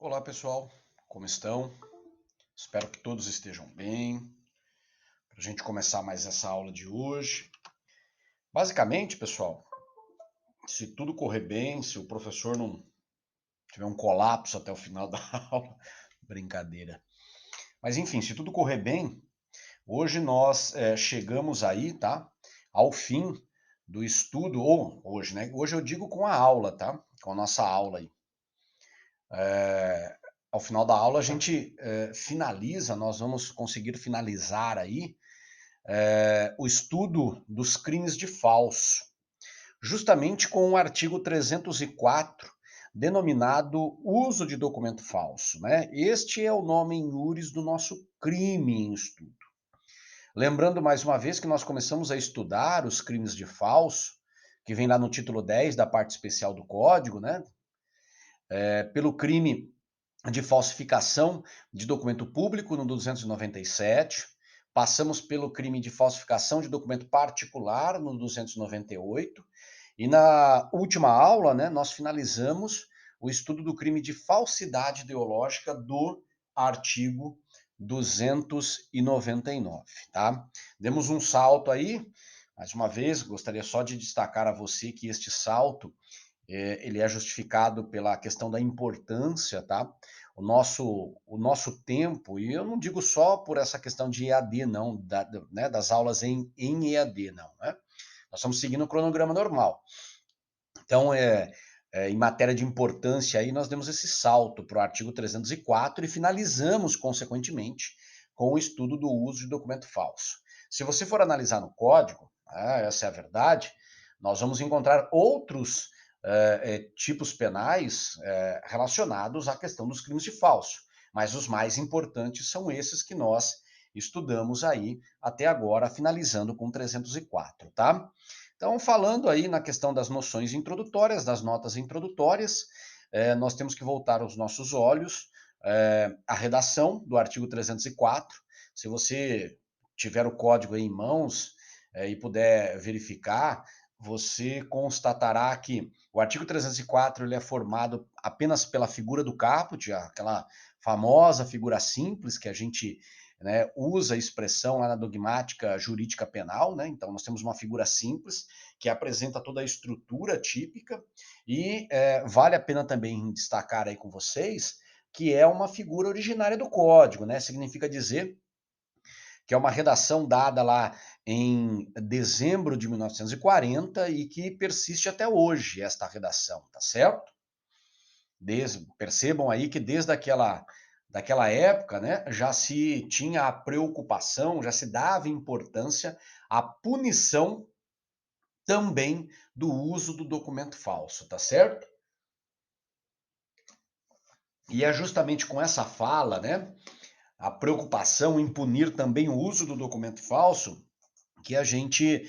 Olá pessoal, como estão? Espero que todos estejam bem. Para a gente começar mais essa aula de hoje. Basicamente, pessoal, se tudo correr bem, se o professor não tiver um colapso até o final da aula, brincadeira. Mas enfim, se tudo correr bem, hoje nós chegamos aí, tá? Ao fim do estudo, ou hoje, né? Hoje eu digo com a aula, tá? Com a nossa aula aí. Ao final da aula a gente finaliza, nós vamos conseguir finalizar aí o estudo dos crimes de falso, justamente com o artigo 304, denominado uso de documento falso, né? Este é o nome em iuris do nosso crime em estudo. Lembrando mais uma vez que nós começamos a estudar os crimes de falso, que vem lá no título 10 da parte especial do Código, né? Pelo crime de falsificação de documento público no 297, passamos pelo crime de falsificação de documento particular no 298, e na última aula, né, nós finalizamos o estudo do crime de falsidade ideológica do artigo 299, tá? Demos um salto aí, mais uma vez, gostaria só de destacar a você que este salto ele é justificado pela questão da importância, tá? O nosso tempo, e eu não digo só por essa questão de EAD, não, né, das aulas em EAD, não, né? Nós estamos seguindo o cronograma normal. Então, em matéria de importância, aí nós demos esse salto para o artigo 304 e finalizamos, consequentemente, com o estudo do uso de documento falso. Se você for analisar no código, essa é a verdade, nós vamos encontrar outros tipos penais relacionados à questão dos crimes de falso, mas os mais importantes são esses que nós estudamos aí até agora, finalizando com 304, tá? Então, falando aí na questão das noções introdutórias, das notas introdutórias, nós temos que voltar os nossos olhos à redação do artigo 304. Se você tiver o código aí em mãos e puder verificar, você constatará que o artigo 304 ele é formado apenas pela figura do caput, aquela famosa figura simples que a gente, né, usa a expressão lá na dogmática jurídica penal, né? Então nós temos uma figura simples que apresenta toda a estrutura típica e vale a pena também destacar aí com vocês que é uma figura originária do código, né? Significa dizer que é uma redação dada lá em dezembro de 1940 e que persiste até hoje, esta redação, tá certo? Percebam aí que desde daquela época, né, já se tinha a preocupação, já se dava importância à punição também do uso do documento falso, tá certo? E é justamente com essa fala, né, a preocupação em punir também o uso do documento falso, que a gente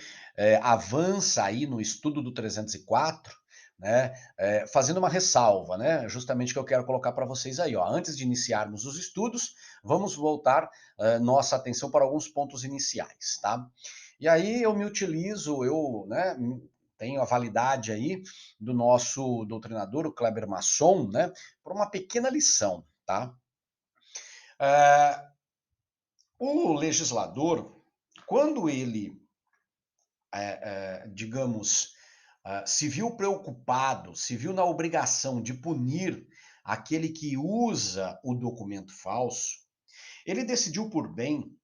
avança aí no estudo do 304, né, fazendo uma ressalva, né, justamente que eu quero colocar para vocês aí, ó. Antes de iniciarmos os estudos, vamos voltar nossa atenção para alguns pontos iniciais, tá? E aí eu me utilizo, né, tenho a validade aí do nosso doutrinador, o Kleber Masson, né, por uma pequena lição, tá? O legislador, quando ele digamos, se viu preocupado, se viu na obrigação de punir aquele que usa o documento falso, ele decidiu por bem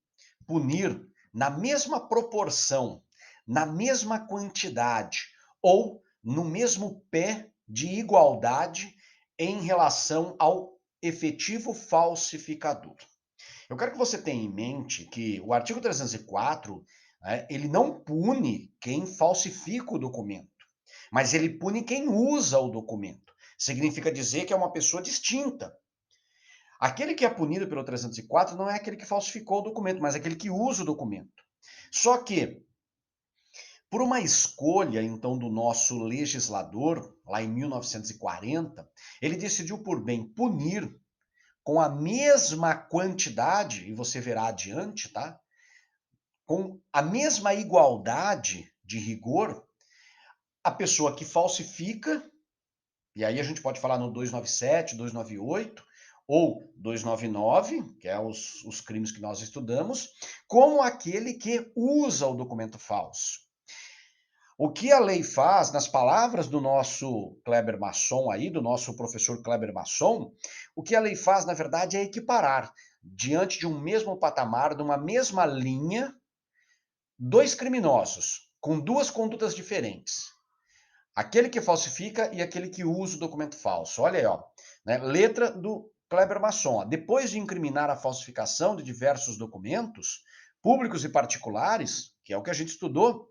punir na mesma proporção, na mesma quantidade ou no mesmo pé de igualdade em relação ao efetivo falsificador. Eu quero que você tenha em mente que o artigo 304, né, ele não pune quem falsifica o documento, mas ele pune quem usa o documento. Significa dizer que é uma pessoa distinta. Aquele que é punido pelo 304 não é aquele que falsificou o documento, mas aquele que usa o documento. Só que, por uma escolha, então, do nosso legislador, lá em 1940, ele decidiu por bem punir com a mesma quantidade, e você verá adiante, tá? Com a mesma igualdade de rigor, a pessoa que falsifica, e aí a gente pode falar no 297, 298, ou 299, que é os crimes que nós estudamos, como aquele que usa o documento falso. O que a lei faz, nas palavras do nosso Kleber Masson aí, do nosso professor Kleber Masson, o que a lei faz, na verdade, é equiparar, diante de um mesmo patamar, de uma mesma linha, dois criminosos, com duas condutas diferentes. Aquele que falsifica e aquele que usa o documento falso. Olha aí, ó, né? Letra do Kleber Masson. Ó. Depois de incriminar a falsificação de diversos documentos, públicos e particulares, que é o que a gente estudou,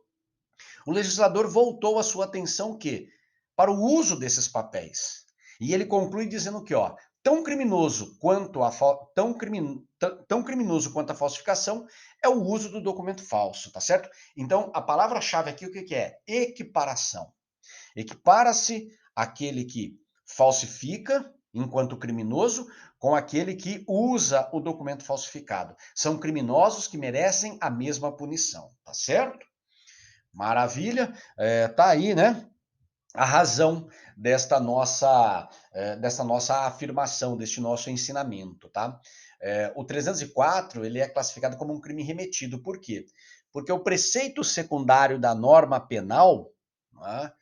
o legislador voltou a sua atenção que para o uso desses papéis. E ele conclui dizendo que, ó, tão criminoso quanto a falsificação é o uso do documento falso, tá certo? Então, a palavra-chave aqui o que que é? Equiparação. Equipara-se aquele que falsifica enquanto criminoso com aquele que usa o documento falsificado. São criminosos que merecem a mesma punição, tá certo? Maravilha, tá aí, né? A razão desta nossa afirmação, deste nosso ensinamento, tá? O 304, ele é classificado como um crime remetido. Por quê? Porque o preceito secundário da norma penal, né,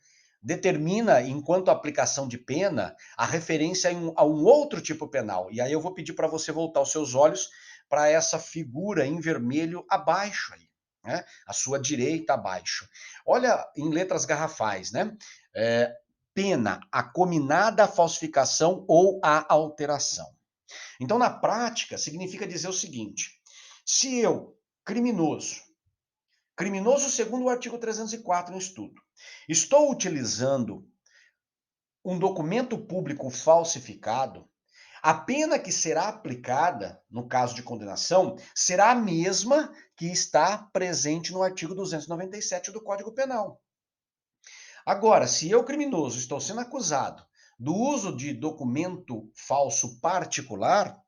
determina, enquanto aplicação de pena, a referência a um outro tipo penal. E aí eu vou pedir para você voltar os seus olhos para essa figura em vermelho abaixo aí, né? À sua direita abaixo. Olha em letras garrafais, né? Pena, a cominada falsificação ou a alteração. Então, na prática, significa dizer o seguinte: se eu, criminoso segundo o artigo 304 no estudo, estou utilizando um documento público falsificado, a pena que será aplicada, no caso de condenação, será a mesma que está presente no artigo 297 do Código Penal. Agora, se eu, criminoso, estou sendo acusado do uso de documento falso particular,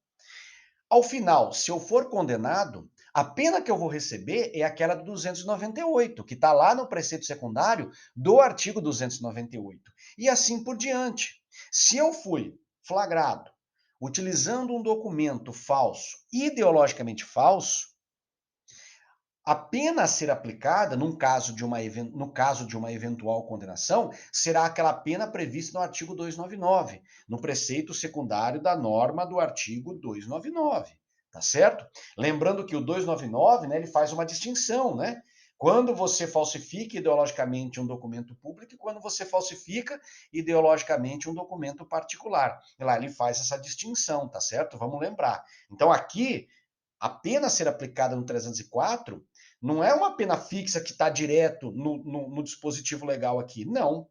ao final, se eu for condenado, a pena que eu vou receber é aquela do 298, que está lá no preceito secundário do artigo 298. E assim por diante. Se eu fui flagrado utilizando um documento falso, ideologicamente falso, a pena a ser aplicada, no caso de uma eventual condenação, será aquela pena prevista no artigo 299, no preceito secundário da norma do artigo 299, tá certo? Lembrando que o 299, né, ele faz uma distinção, né? Quando você falsifica ideologicamente um documento público e quando você falsifica ideologicamente um documento particular. E lá ele faz essa distinção, tá certo? Vamos lembrar. Então aqui, a pena a ser aplicada no 304 não é uma pena fixa que está direto no dispositivo legal aqui. Não.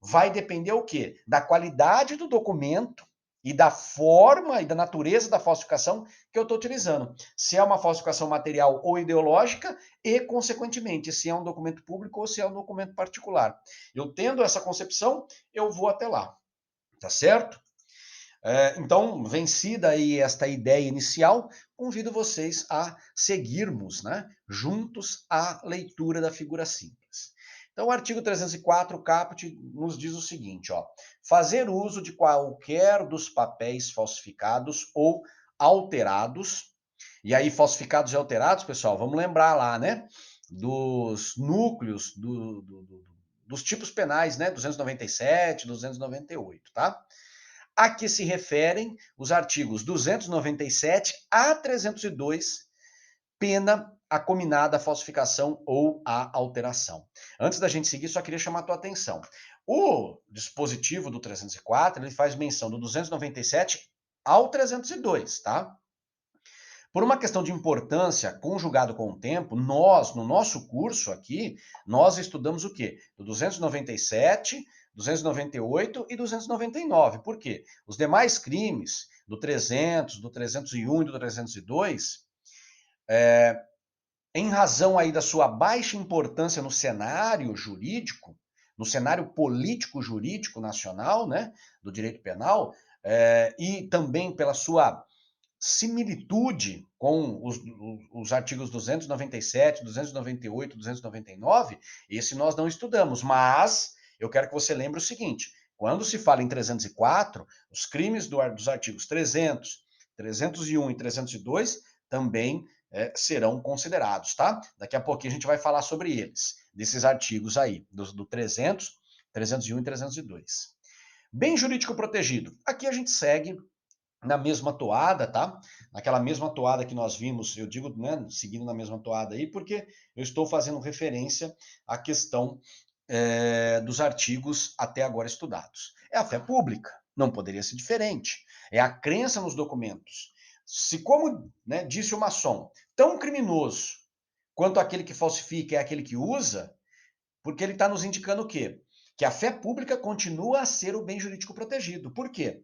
Vai depender o quê? Da qualidade do documento e da forma e da natureza da falsificação que eu estou utilizando. Se é uma falsificação material ou ideológica e, consequentemente, se é um documento público ou se é um documento particular. Eu tendo essa concepção, eu vou até lá. Tá certo? Então, vencida aí esta ideia inicial, convido vocês a seguirmos, né, juntos a leitura da figura simples. Então, o artigo 304, caput, nos diz o seguinte, ó, fazer uso de qualquer dos papéis falsificados ou alterados, e aí falsificados e alterados, pessoal, vamos lembrar lá, né, dos núcleos dos tipos penais, né, 297, 298, tá? A que se referem os artigos 297 a 302, pena a cominada falsificação ou a alteração. Antes da gente seguir, só queria chamar a tua atenção. O dispositivo do 304, ele faz menção do 297 ao 302, tá? Por uma questão de importância, conjugado com o tempo, nós, no nosso curso aqui, nós estudamos o quê? Do 297, 298 e 299. Por quê? Os demais crimes, do 300, do 301 e do 302, em razão aí da sua baixa importância no cenário jurídico, no cenário político-jurídico nacional, né, do direito penal, e também pela sua similitude com os artigos 297, 298, 299, esse nós não estudamos, mas eu quero que você lembre o seguinte, quando se fala em 304, os crimes dos artigos 300, 301 e 302 também serão considerados, tá? Daqui a pouquinho a gente vai falar sobre eles, desses artigos aí, do 300, 301 e 302. Bem jurídico protegido. Aqui a gente segue na mesma toada, tá? Naquela mesma toada que nós vimos, eu digo, né, seguindo na mesma toada aí, porque eu estou fazendo referência à questão dos artigos até agora estudados. É a fé pública, não poderia ser diferente. É a crença nos documentos. Se, como, né, disse o maçom, tão criminoso quanto aquele que falsifica é aquele que usa, porque ele está nos indicando o quê? Que a fé pública continua a ser o bem jurídico protegido. Por quê?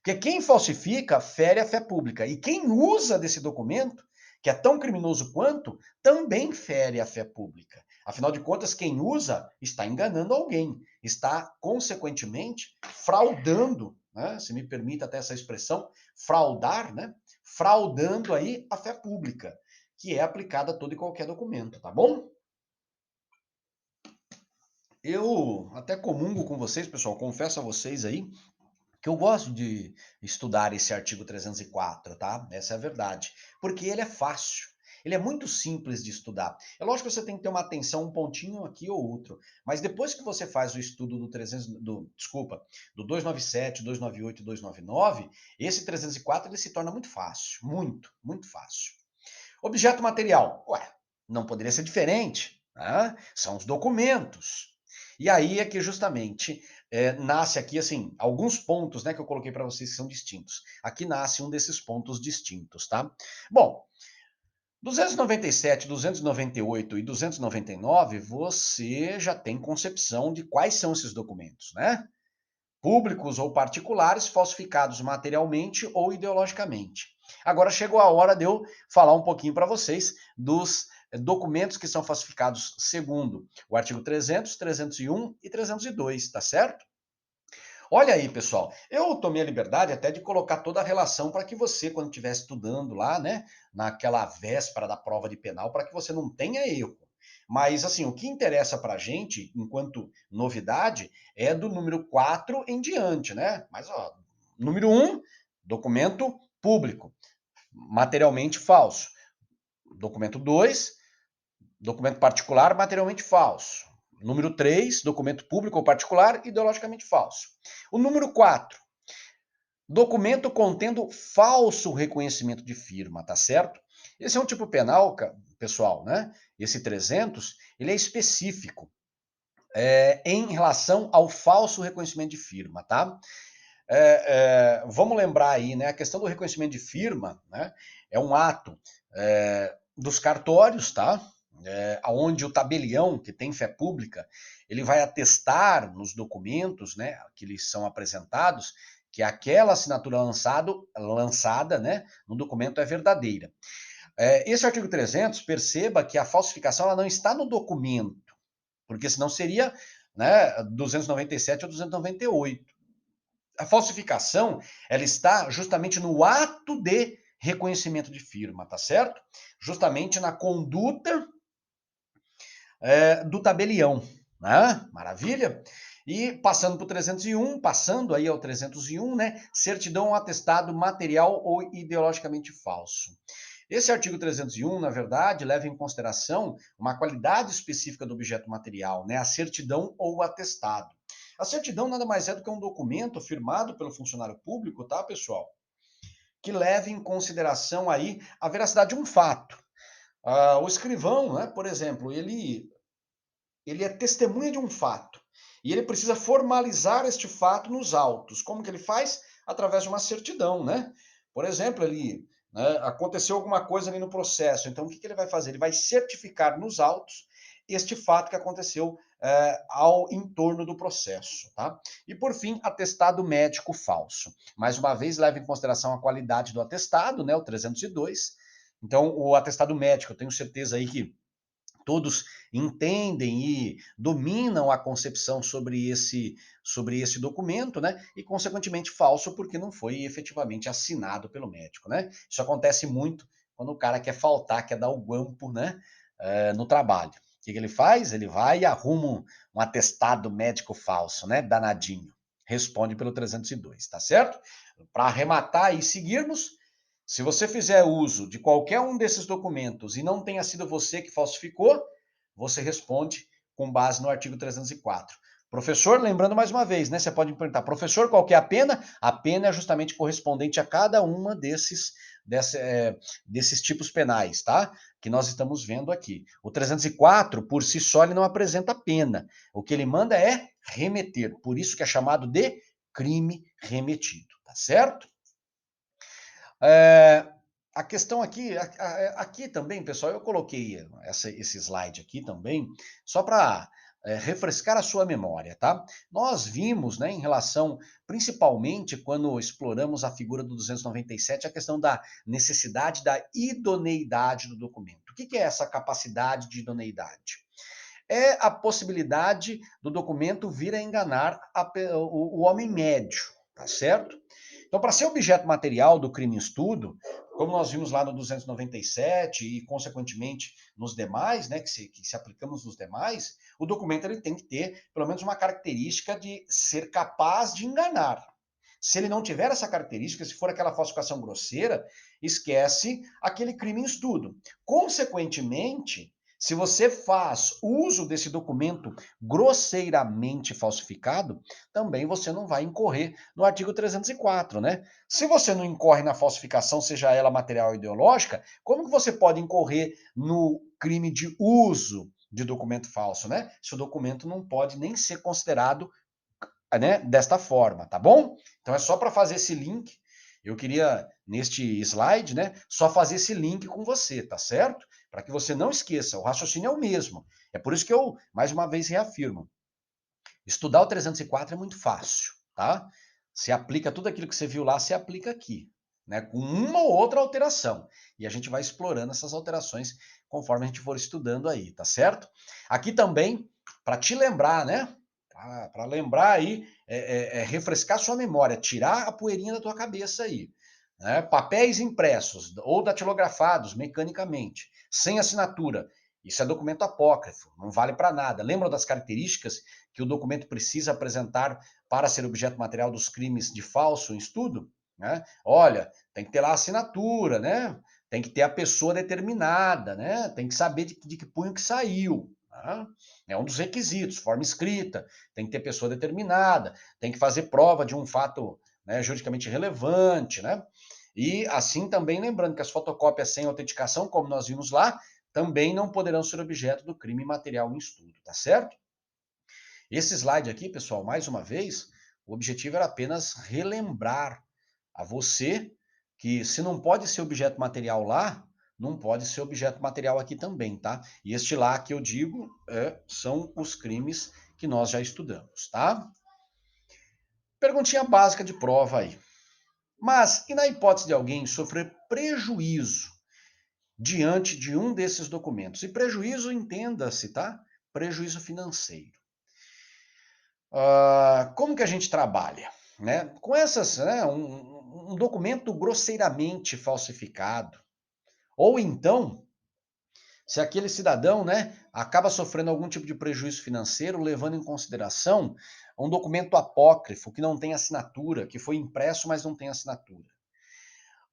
Porque quem falsifica fere a fé pública. E quem usa desse documento, que é tão criminoso quanto, também fere a fé pública. Afinal de contas, quem usa está enganando alguém, está, consequentemente, fraudando, né? Se me permite até essa expressão, fraudar, né? Fraudando aí a fé pública, que é aplicada a todo e qualquer documento, tá bom? Eu até comungo com vocês, pessoal, confesso a vocês aí, que eu gosto de estudar esse artigo 304, tá? Essa é a verdade. Porque ele é fácil. Ele é muito simples de estudar. É lógico que você tem que ter uma atenção, um pontinho aqui ou outro. Mas depois que você faz o estudo do 297, 298 e 299, esse 304 ele se torna muito fácil. Muito, muito fácil. Objeto material. Ué, não poderia ser diferente. Né? São os documentos. E aí é que justamente nasce aqui, assim, alguns pontos, né, que eu coloquei para vocês que são distintos. Aqui nasce um desses pontos distintos, tá? Bom, 297, 298 e 299, você já tem concepção de quais são esses documentos, né? Públicos ou particulares, falsificados materialmente ou ideologicamente. Agora chegou a hora de eu falar um pouquinho para vocês dos documentos que são falsificados segundo o artigo 300, 301 e 302, tá certo? Olha aí, pessoal, eu tomei a liberdade até de colocar toda a relação para que você, quando estiver estudando lá, né, naquela véspera da prova de penal, para que você não tenha erro. Mas, assim, o que interessa para a gente, enquanto novidade, é do número 4 em diante, né? Mas, ó, número 1, documento público, materialmente falso. Documento 2, documento particular, materialmente falso. Número 3, documento público ou particular, ideologicamente falso. O número 4, documento contendo falso reconhecimento de firma, tá certo? Esse é um tipo penal, pessoal, né? Esse 300, ele é específico em relação ao falso reconhecimento de firma, tá? Vamos lembrar aí, né? A questão do reconhecimento de firma, né? É um ato dos cartórios, tá? Onde o tabelião, que tem fé pública, ele vai atestar nos documentos, né, que lhes são apresentados, que aquela assinatura lançada, né, no documento é verdadeira. Esse artigo 300, perceba que a falsificação ela não está no documento, porque senão seria, né, 297 ou 298. A falsificação, ela está justamente no ato de reconhecimento de firma, tá certo? Justamente na conduta do tabelião, né? Maravilha? E passando para o 301, passando aí ao 301, né? Certidão ou atestado material ou ideologicamente falso. Esse artigo 301, na verdade, leva em consideração uma qualidade específica do objeto material, né? A certidão ou o atestado. A certidão nada mais é do que um documento firmado pelo funcionário público, tá, pessoal? Que leva em consideração aí a veracidade de um fato. O escrivão, né, por exemplo, ele é testemunha de um fato. E ele precisa formalizar este fato nos autos. Como que ele faz? Através de uma certidão, né? Por exemplo, aconteceu alguma coisa ali no processo. Então, o que ele vai fazer? Ele vai certificar nos autos este fato que aconteceu ao entorno do processo, tá? E por fim, atestado médico falso. Mais uma vez, leva em consideração a qualidade do atestado, né? O 302. Então, o atestado médico, eu tenho certeza aí que todos entendem e dominam a concepção sobre esse documento, né? E, consequentemente, falso porque não foi efetivamente assinado pelo médico, né? Isso acontece muito quando o cara quer faltar, quer dar o guampo, né? No trabalho. O que ele faz? Ele vai e arruma um atestado médico falso, né? Danadinho. Responde pelo 302, tá certo? Para arrematar e seguirmos, Se você fizer uso de qualquer um desses documentos e não tenha sido você que falsificou, você responde com base no artigo 304. Professor, lembrando mais uma vez, né? Você pode me perguntar, professor, qual que é a pena? A pena é justamente correspondente a cada uma desses tipos penais, tá? Que nós estamos vendo aqui. O 304, por si só, ele não apresenta pena. O que ele manda é remeter. Por isso que é chamado de crime remetido, tá certo? É, a questão aqui, aqui também, pessoal, eu coloquei esse slide aqui também, só para refrescar a sua memória, tá? Nós vimos, né, em relação, principalmente quando exploramos a figura do 297, a questão da necessidade da idoneidade do documento. O que é essa capacidade de idoneidade? É a possibilidade do documento vir a enganar o homem médio, tá certo? Então, para ser objeto material do crime em estudo, como nós vimos lá no 297 e, consequentemente, nos demais, né, que se aplicamos nos demais, o documento ele tem que ter, pelo menos, uma característica de ser capaz de enganar. Se ele não tiver essa característica, se for aquela falsificação grosseira, esquece aquele crime em estudo. Consequentemente, se você faz uso desse documento grosseiramente falsificado, também você não vai incorrer no artigo 304, né? Se você não incorre na falsificação, seja ela material ou ideológica, como que você pode incorrer no crime de uso de documento falso, né? Se o documento não pode nem ser considerado, né, desta forma, tá bom? Então é só para fazer esse link. Eu queria, neste slide, né, só fazer esse link com você, tá certo? Para que você não esqueça, o raciocínio é o mesmo. É por isso que eu, mais uma vez, reafirmo. Estudar o 304 é muito fácil, tá? Você aplica tudo aquilo que você viu lá, você aplica aqui, né? Com uma ou outra alteração. E a gente vai explorando essas alterações conforme a gente for estudando aí, tá certo? Aqui também, para te lembrar, né? Para lembrar aí, refrescar sua memória, tirar a poeirinha da tua cabeça aí. Né? Papéis impressos ou datilografados mecanicamente, sem assinatura. Isso é documento apócrifo, não vale para nada. Lembram das características que o documento precisa apresentar para ser objeto material dos crimes de falso em estudo? Né? Olha, tem que ter lá a assinatura, né? Tem que ter a pessoa determinada, né? Tem que saber de que punho que saiu. Né? É um dos requisitos, forma escrita, tem que ter pessoa determinada, tem que fazer prova de um fato, né, juridicamente relevante, né? E assim também lembrando que as fotocópias sem autenticação, como nós vimos lá, também não poderão ser objeto do crime material em estudo, tá certo? Esse slide aqui, pessoal, mais uma vez, o objetivo era apenas relembrar a você que se não pode ser objeto material lá, não pode ser objeto material aqui também, tá? E este lá que eu digo são os crimes que nós já estudamos, tá? Perguntinha básica de prova aí. Mas, e na hipótese de alguém sofrer prejuízo diante de um desses documentos? E prejuízo, entenda-se, tá? Prejuízo financeiro. Como que a gente trabalha? Né? Com essas, né, um documento grosseiramente falsificado, ou então, se aquele cidadão, né, acaba sofrendo algum tipo de prejuízo financeiro, levando em consideração um documento apócrifo que não tem assinatura, que foi impresso, mas não tem assinatura.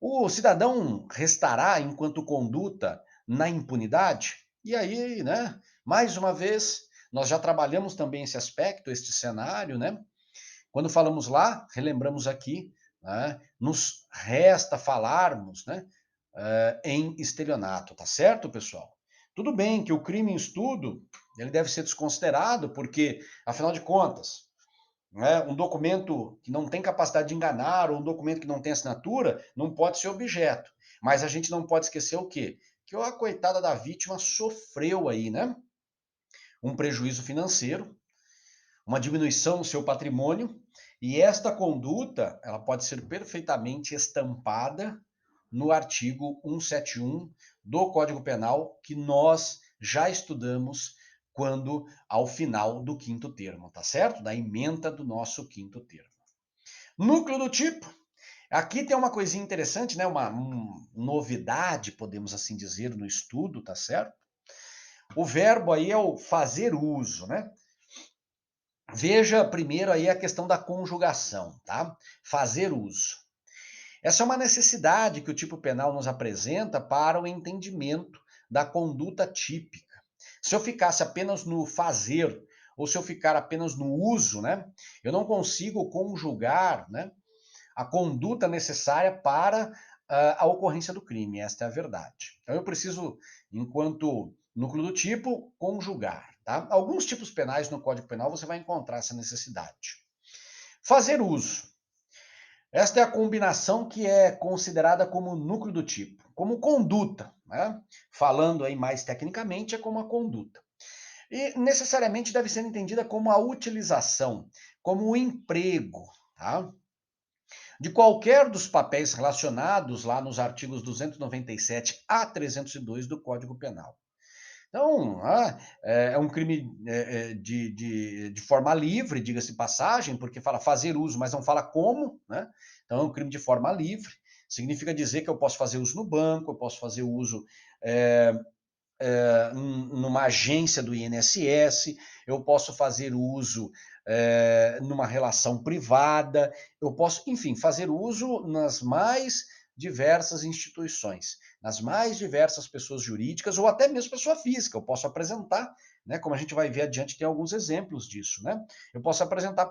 O cidadão restará enquanto conduta na impunidade? E aí, né, mais uma vez, nós já trabalhamos também esse aspecto, este cenário, né? Quando falamos lá, relembramos aqui, né, nos resta falarmos, né, em estelionato, tá certo, pessoal? Tudo bem que o crime em estudo ele deve ser desconsiderado, porque, afinal de contas, né, um documento que não tem capacidade de enganar ou um documento que não tem assinatura não pode ser objeto. Mas a gente não pode esquecer o quê? Que a coitada da vítima sofreu aí, né? Um prejuízo financeiro, uma diminuição no seu patrimônio, e esta conduta ela pode ser perfeitamente estampada no artigo 171 do Código Penal, que nós já estudamos quando ao final do quinto termo, tá certo? Da ementa do nosso quinto termo. Núcleo do tipo. Aqui tem uma coisinha interessante, né? Uma novidade, podemos assim dizer, no estudo, tá certo? O verbo aí é o fazer uso, né? Veja primeiro aí a questão da conjugação, tá? Fazer uso. Essa é uma necessidade que o tipo penal nos apresenta para o entendimento da conduta típica. Se eu ficasse apenas no fazer, ou se eu ficar apenas no uso, né, eu não consigo conjugar, né, a conduta necessária para a ocorrência do crime. Esta é a verdade. Então eu preciso, enquanto núcleo do tipo, conjugar. Tá? Alguns tipos penais no Código Penal você vai encontrar essa necessidade. Fazer uso. Esta é a combinação que é considerada como núcleo do tipo, como conduta, né? Falando aí mais tecnicamente, é como a conduta. E necessariamente deve ser entendida como a utilização, como o emprego, tá? De qualquer dos papéis relacionados lá nos artigos 297 a 302 do Código Penal. Então, é um crime de forma livre, diga-se passagem, porque fala fazer uso, mas não fala como, né? Então, é um crime de forma livre. Significa dizer que eu posso fazer uso no banco, eu posso fazer uso numa agência do INSS, eu posso fazer uso numa relação privada, eu posso, enfim, fazer uso nas mais diversas instituições, nas mais diversas pessoas jurídicas ou até mesmo pessoa física. Eu posso apresentar, né, como a gente vai ver adiante, tem alguns exemplos disso, né? Eu posso apresentar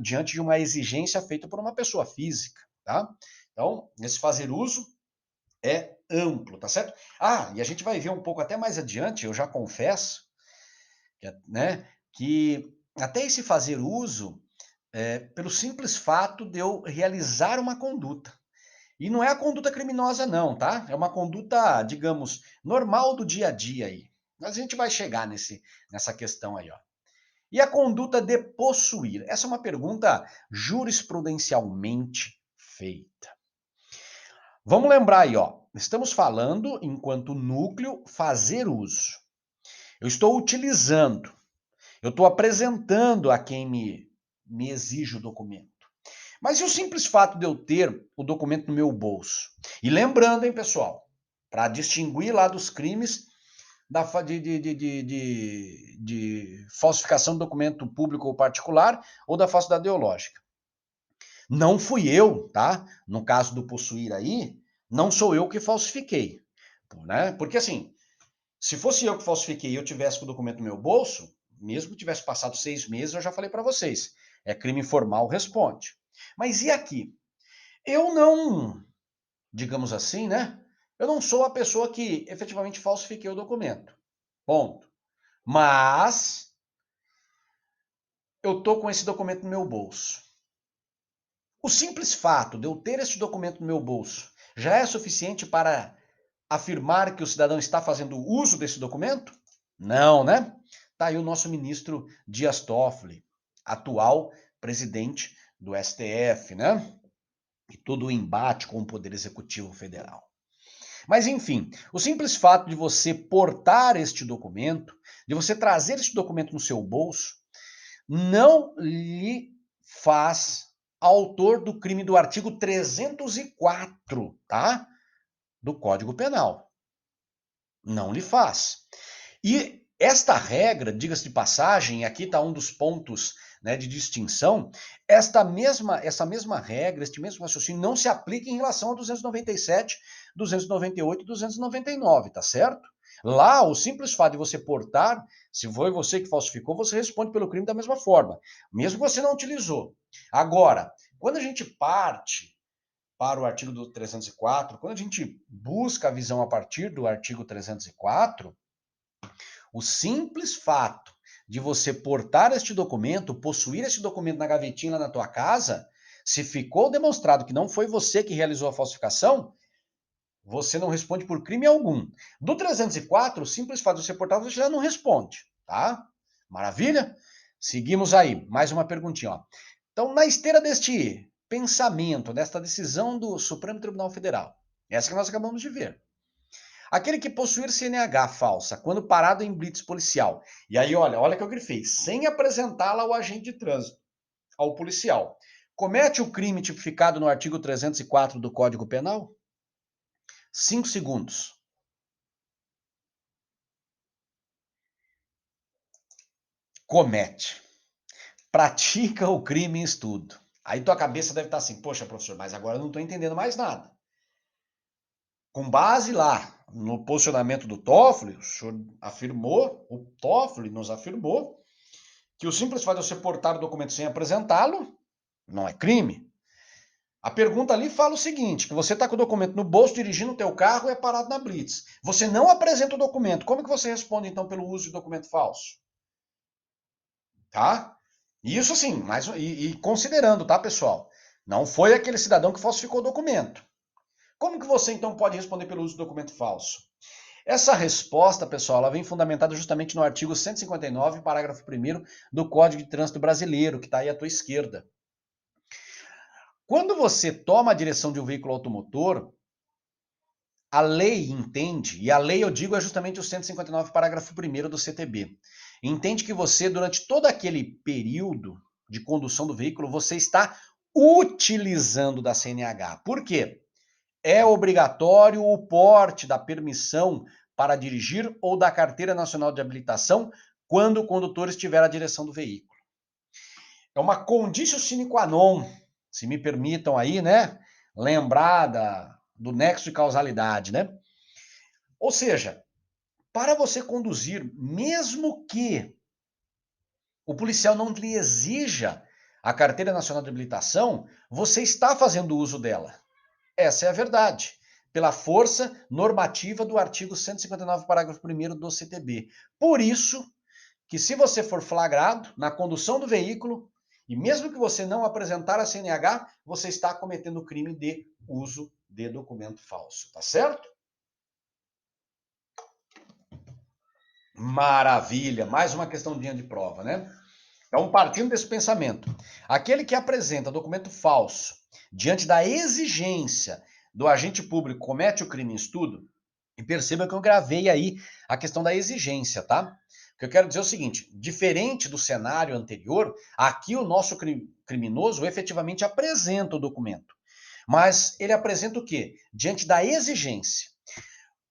diante de uma exigência feita por uma pessoa física, tá? Então, esse fazer uso é amplo, tá certo? E a gente vai ver um pouco até mais adiante, eu já confesso, né, que até esse fazer uso, pelo simples fato de eu realizar uma conduta. E não é a conduta criminosa, não, tá? É uma conduta, digamos, normal do dia a dia aí. Mas a gente vai chegar nessa questão aí, ó. E a conduta de possuir? Essa é uma pergunta jurisprudencialmente feita. Vamos lembrar aí, ó. Estamos falando, enquanto núcleo, fazer uso. Eu estou utilizando. Eu estou apresentando a quem me exige o documento. Mas e o simples fato de eu ter o documento no meu bolso? E lembrando, hein, pessoal, para distinguir lá dos crimes de falsificação de documento público ou particular ou da falsidade ideológica. Não fui eu, tá? No caso do possuir aí, não sou eu que falsifiquei, né? Porque assim, se fosse eu que falsifiquei e eu tivesse com o documento no meu bolso, mesmo que tivesse passado 6 meses, eu já falei para vocês, é crime informal, responde. Mas e aqui? Eu não, digamos assim, né? Eu não sou a pessoa que efetivamente falsifiquei o documento. Ponto. Mas eu tô com esse documento no meu bolso. O simples fato de eu ter esse documento no meu bolso já é suficiente para afirmar que o cidadão está fazendo uso desse documento? Não, né? Tá aí o nosso ministro Dias Toffoli, atual presidente do STF, né? E todo o embate com o Poder Executivo Federal. Mas, enfim, o simples fato de você portar este documento, de você trazer este documento no seu bolso, não lhe faz autor do crime do artigo 304, tá? Do Código Penal. Não lhe faz. E esta regra, diga-se de passagem, aqui está um dos pontos, né, de distinção, essa mesma regra, este mesmo raciocínio não se aplica em relação a 297, 298 e 299, tá certo? Lá, o simples fato de você portar, se foi você que falsificou, você responde pelo crime da mesma forma, mesmo que você não utilizou. Agora, quando a gente parte para o artigo do 304, quando a gente busca a visão a partir do artigo 304, o simples fato de você portar este documento, possuir este documento na gavetinha lá na tua casa, se ficou demonstrado que não foi você que realizou a falsificação, você não responde por crime algum. Do 304, o simples fato de você portar, você já não responde, tá? Maravilha? Seguimos aí. Mais uma perguntinha, ó. Então, na esteira deste pensamento, desta decisão do Supremo Tribunal Federal, essa que nós acabamos de ver. Aquele que possuir CNH falsa, quando parado em blitz policial. E aí, olha o que eu grifei, sem apresentá-la ao agente de trânsito, ao policial. Comete o crime tipificado no artigo 304 do Código Penal? 5 segundos. Comete. Pratica o crime em estudo. Aí tua cabeça deve estar assim, poxa, professor, mas agora eu não estou entendendo mais nada. Com base lá no posicionamento do Toffoli, o senhor afirmou, o Toffoli nos afirmou, que o simples fato de você portar o documento sem apresentá-lo não é crime. A pergunta ali fala o seguinte, que você está com o documento no bolso, dirigindo o teu carro e é parado na blitz. Você não apresenta o documento. Como que você responde, então, pelo uso de documento falso? Tá? Isso assim, mas, e considerando, tá, pessoal? Não foi aquele cidadão que falsificou o documento. Como que você, então, pode responder pelo uso do documento falso? Essa resposta, pessoal, ela vem fundamentada justamente no artigo 159, parágrafo 1º do Código de Trânsito Brasileiro, que está aí à tua esquerda. Quando você toma a direção de um veículo automotor, a lei entende, e a lei eu digo é justamente o 159, parágrafo 1º do CTB, entende que você, durante todo aquele período de condução do veículo, você está utilizando da CNH. Por quê? É obrigatório o porte da permissão para dirigir ou da carteira nacional de habilitação quando o condutor estiver à direção do veículo. É uma conditio sine qua non, se me permitam aí, né, lembrar do nexo de causalidade, né? Ou seja, para você conduzir, mesmo que o policial não lhe exija a carteira nacional de habilitação, você está fazendo uso dela. Essa é a verdade. Pela força normativa do artigo 159, parágrafo 1º do CTB. Por isso, que se você for flagrado na condução do veículo, e mesmo que você não apresentar a CNH, você está cometendo o crime de uso de documento falso, tá certo? Maravilha, mais uma questãozinha de prova, né? Então, partindo desse pensamento, aquele que apresenta documento falso diante da exigência do agente público comete o crime em estudo, e perceba que eu gravei aí a questão da exigência, tá? O que eu quero dizer é o seguinte, diferente do cenário anterior, aqui o nosso criminoso efetivamente apresenta o documento. Mas ele apresenta o quê? Diante da exigência.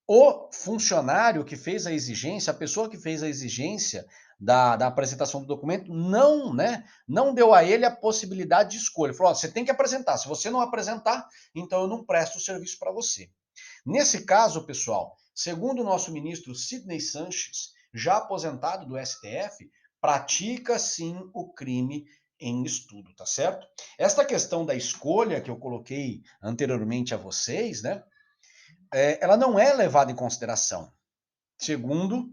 O funcionário que fez a exigência, a pessoa que fez a exigência da apresentação do documento, não deu a ele a possibilidade de escolha. Falou, você tem que apresentar. Se você não apresentar, então eu não presto o serviço para você. Nesse caso, pessoal, segundo o nosso ministro Sidney Sanches, já aposentado do STF, pratica sim o crime em estudo, tá certo? Esta questão da escolha que eu coloquei anteriormente a vocês, né? Ela não é levada em consideração, segundo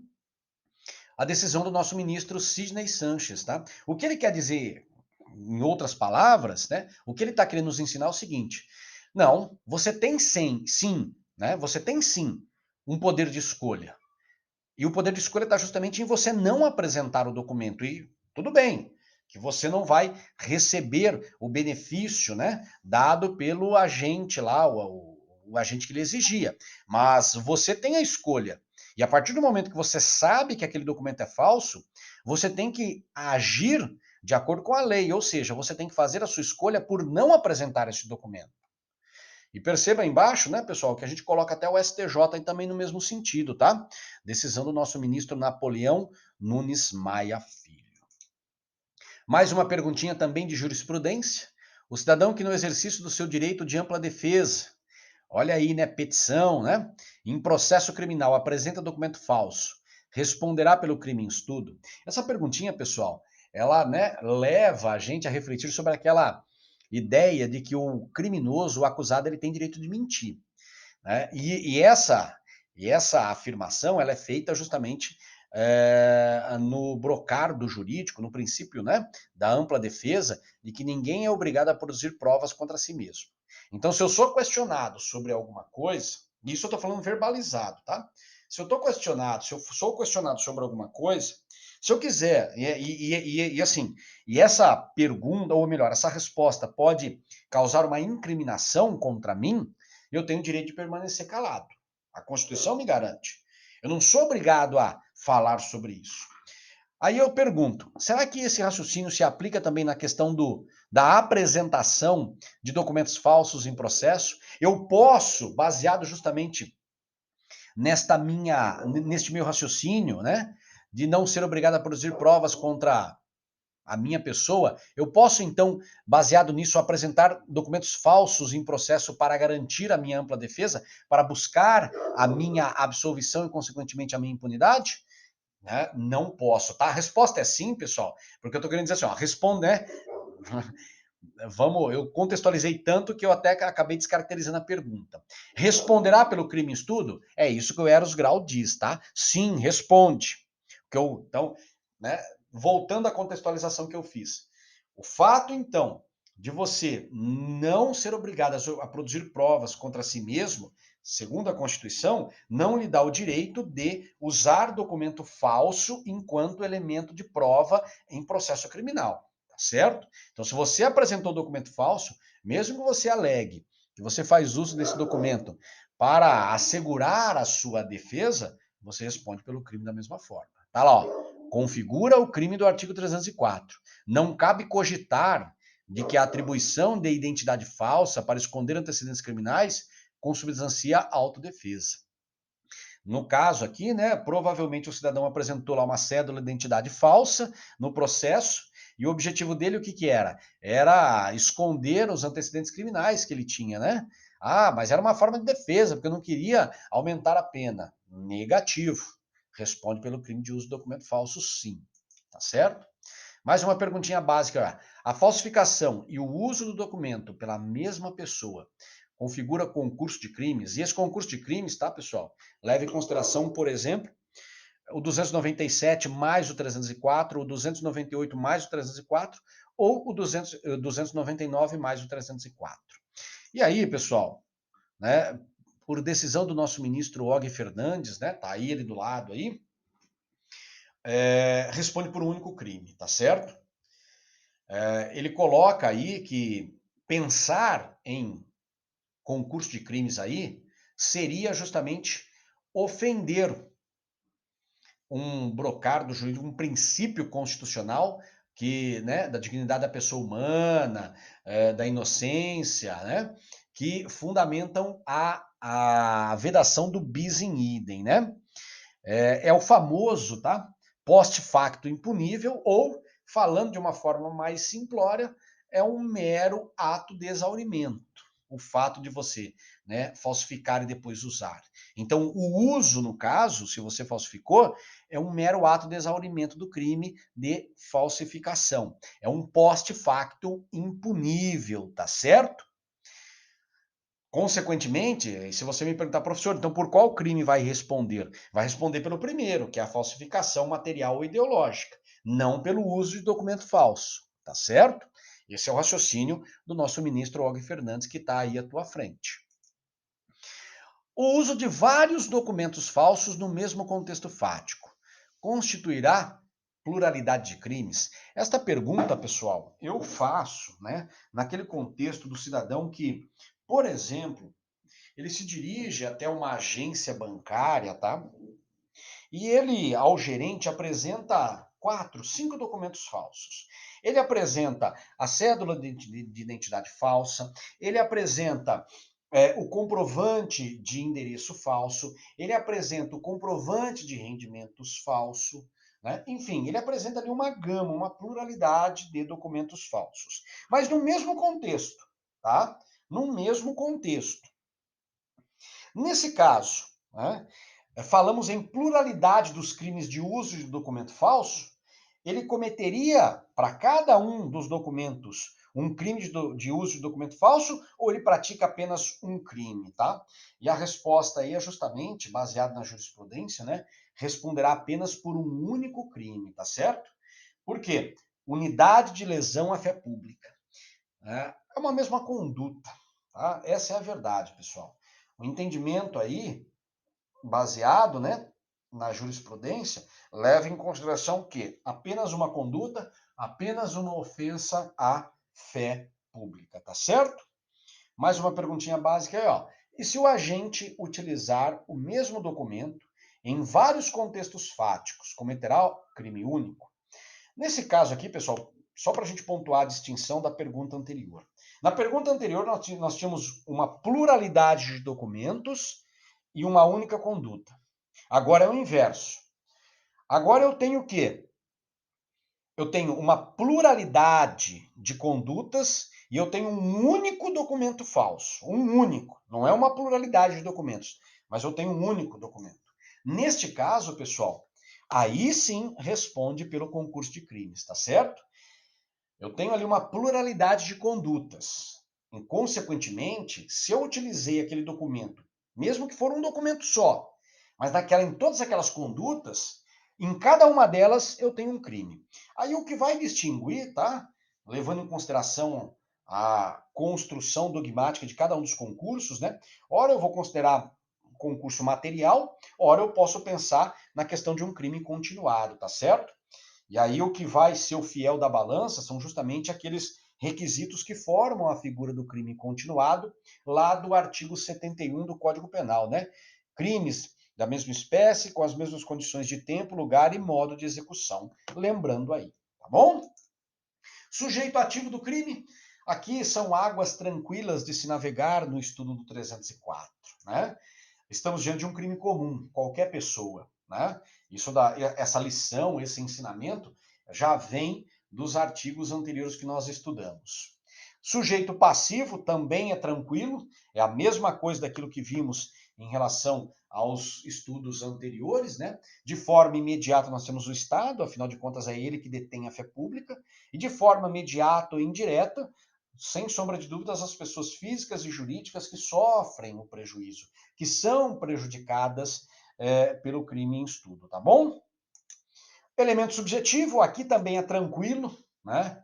a decisão do nosso ministro Sidney Sanches, tá? O que ele quer dizer, em outras palavras, né? O que ele está querendo nos ensinar é o seguinte: não, você tem sim, né? Você tem sim um poder de escolha. E o poder de escolha está justamente em você não apresentar o documento. E tudo bem, que você não vai receber o benefício, né, dado pelo agente lá, o agente que lhe exigia. Mas você tem a escolha. E a partir do momento que você sabe que aquele documento é falso, você tem que agir de acordo com a lei, ou seja, você tem que fazer a sua escolha por não apresentar esse documento. E perceba embaixo, né, pessoal, que a gente coloca até o STJ também no mesmo sentido, tá? Decisão do nosso ministro Napoleão Nunes Maia Filho. Mais uma perguntinha também de jurisprudência. O cidadão que no exercício do seu direito de ampla defesa, olha aí, né, petição, né, em processo criminal apresenta documento falso, responderá pelo crime em estudo? Essa perguntinha, pessoal, ela, né, leva a gente a refletir sobre aquela ideia de que o criminoso, o acusado, ele tem direito de mentir, né? E essa afirmação ela é feita justamente no brocardo jurídico, no princípio, né, da ampla defesa, de que ninguém é obrigado a produzir provas contra si mesmo. Então, se eu sou questionado sobre alguma coisa, isso eu estou falando verbalizado, tá? Se eu estou questionado, se eu sou questionado sobre alguma coisa, se eu quiser, assim, e essa pergunta, ou melhor, essa resposta pode causar uma incriminação contra mim, eu tenho o direito de permanecer calado. A Constituição me garante. Eu não sou obrigado a falar sobre isso. Aí eu pergunto, será que esse raciocínio se aplica também na questão da apresentação de documentos falsos em processo? Eu posso, baseado justamente neste meu raciocínio, né, de não ser obrigado a produzir provas contra a minha pessoa, eu posso, então, baseado nisso, apresentar documentos falsos em processo para garantir a minha ampla defesa, para buscar a minha absolvição e, consequentemente, a minha impunidade? Né? Não posso, tá? A resposta é sim, pessoal, porque eu estou querendo dizer assim, ó, responde, né? Vamos, eu contextualizei tanto que eu até acabei descaracterizando a pergunta. Responderá pelo crime em estudo? É isso que o Eros Grau diz, tá? Sim, responde. Então, né, voltando à contextualização que eu fiz. O fato, então, de você não ser obrigado a produzir provas contra si mesmo, segundo a Constituição, não lhe dá o direito de usar documento falso enquanto elemento de prova em processo criminal. Certo? Então, se você apresentou documento falso, mesmo que você alegue que você faz uso desse documento para assegurar a sua defesa, você responde pelo crime da mesma forma. Tá lá, ó. Configura o crime do artigo 304. Não cabe cogitar de que a atribuição de identidade falsa para esconder antecedentes criminais consubstancia a autodefesa. No caso aqui, né, provavelmente o cidadão apresentou lá uma cédula de identidade falsa no processo, e o objetivo dele o que que era? Era esconder os antecedentes criminais que ele tinha, né? Ah, mas era uma forma de defesa, porque eu não queria aumentar a pena. Negativo. Responde pelo crime de uso de documento falso, sim. Tá certo? Mais uma perguntinha básica. A falsificação e o uso do documento pela mesma pessoa configura concurso de crimes? E esse concurso de crimes, tá, pessoal? Leve em consideração, por exemplo, o 297 mais o 304, o 298 mais o 304 ou o 299 mais o 304. E aí, pessoal, né, por decisão do nosso ministro Og Fernandes, né, tá aí ele do lado aí, responde por um único crime, tá certo? Ele coloca aí que pensar em concurso de crimes aí seria justamente ofender um brocardo jurídico, um princípio constitucional que, né, da dignidade da pessoa humana, da inocência, né, que fundamentam a vedação do bis in idem, né? É o famoso, tá? Post facto impunível, ou, falando de uma forma mais simplória, é um mero ato de exaurimento. O fato de você, né, falsificar e depois usar. Então, o uso, no caso, se você falsificou, é um mero ato de exaurimento do crime de falsificação. É um post facto impunível, tá certo? Consequentemente, se você me perguntar, professor, então por qual crime vai responder? Vai responder pelo primeiro, que é a falsificação material ou ideológica, não pelo uso de documento falso, tá certo? Esse é o raciocínio do nosso ministro Og Fernandes, que está aí à tua frente. O uso de vários documentos falsos no mesmo contexto fático constituirá pluralidade de crimes? Esta pergunta, pessoal, eu faço, né, naquele contexto do cidadão que, por exemplo, ele se dirige até uma agência bancária, tá? E ele, ao gerente, apresenta 4, 5 documentos falsos. Ele apresenta a cédula de identidade falsa, ele apresenta o comprovante de endereço falso, ele apresenta o comprovante de rendimentos falso, né? Enfim, ele apresenta ali uma gama, uma pluralidade de documentos falsos. Mas no mesmo contexto, tá? No mesmo contexto. Nesse caso, né, falamos em pluralidade dos crimes de uso de documento falso, ele cometeria, para cada um dos documentos, um crime de uso de documento falso, ou ele pratica apenas um crime, tá? E a resposta aí é justamente, baseada na jurisprudência, né, responderá apenas por um único crime, tá certo? Por quê? Unidade de lesão à fé pública. É uma mesma conduta, tá? Essa é a verdade, pessoal. O entendimento aí, baseado, né, na jurisprudência, leva em consideração que apenas uma conduta, apenas uma ofensa à fé pública, tá certo? Mais uma perguntinha básica aí, ó. E se o agente utilizar o mesmo documento em vários contextos fáticos, cometerá crime único? Nesse caso aqui, pessoal, só para a gente pontuar a distinção da pergunta anterior. Na pergunta anterior, nós tínhamos uma pluralidade de documentos e uma única conduta. Agora é o inverso. Agora eu tenho o quê? eu tenho uma pluralidade de condutas e eu tenho um único documento falso. Um único. Não é uma pluralidade de documentos, mas eu tenho um único documento. Neste caso, pessoal, aí sim responde pelo concurso de crimes, tá certo? Eu tenho ali uma pluralidade de condutas. E, consequentemente, se eu utilizei aquele documento, mesmo que for um documento só, mas em todas aquelas condutas, em cada uma delas eu tenho um crime. Aí o que vai distinguir, tá? Levando em consideração a construção dogmática de cada um dos concursos, né? Ora eu vou considerar um concurso material, ora eu posso pensar na questão de um crime continuado, tá certo? E aí o que vai ser o fiel da balança são justamente aqueles requisitos que formam a figura do crime continuado, lá do artigo 71 do Código Penal, né? Crimes da mesma espécie, com as mesmas condições de tempo, lugar e modo de execução. Lembrando aí, tá bom? Sujeito ativo do crime, aqui são águas tranquilas de se navegar no estudo do 304, né? Estamos diante de um crime comum, qualquer pessoa, né? Essa lição, esse ensinamento já vem dos artigos anteriores que nós estudamos. Sujeito passivo também é tranquilo, é a mesma coisa daquilo que vimos em relação aos estudos anteriores, né? De forma imediata nós temos o Estado, afinal de contas é ele que detém a fé pública, e de forma imediata ou indireta, sem sombra de dúvidas, as pessoas físicas e jurídicas que sofrem o prejuízo, que são prejudicadas pelo crime em estudo, tá bom? Elemento subjetivo, aqui também é tranquilo, né?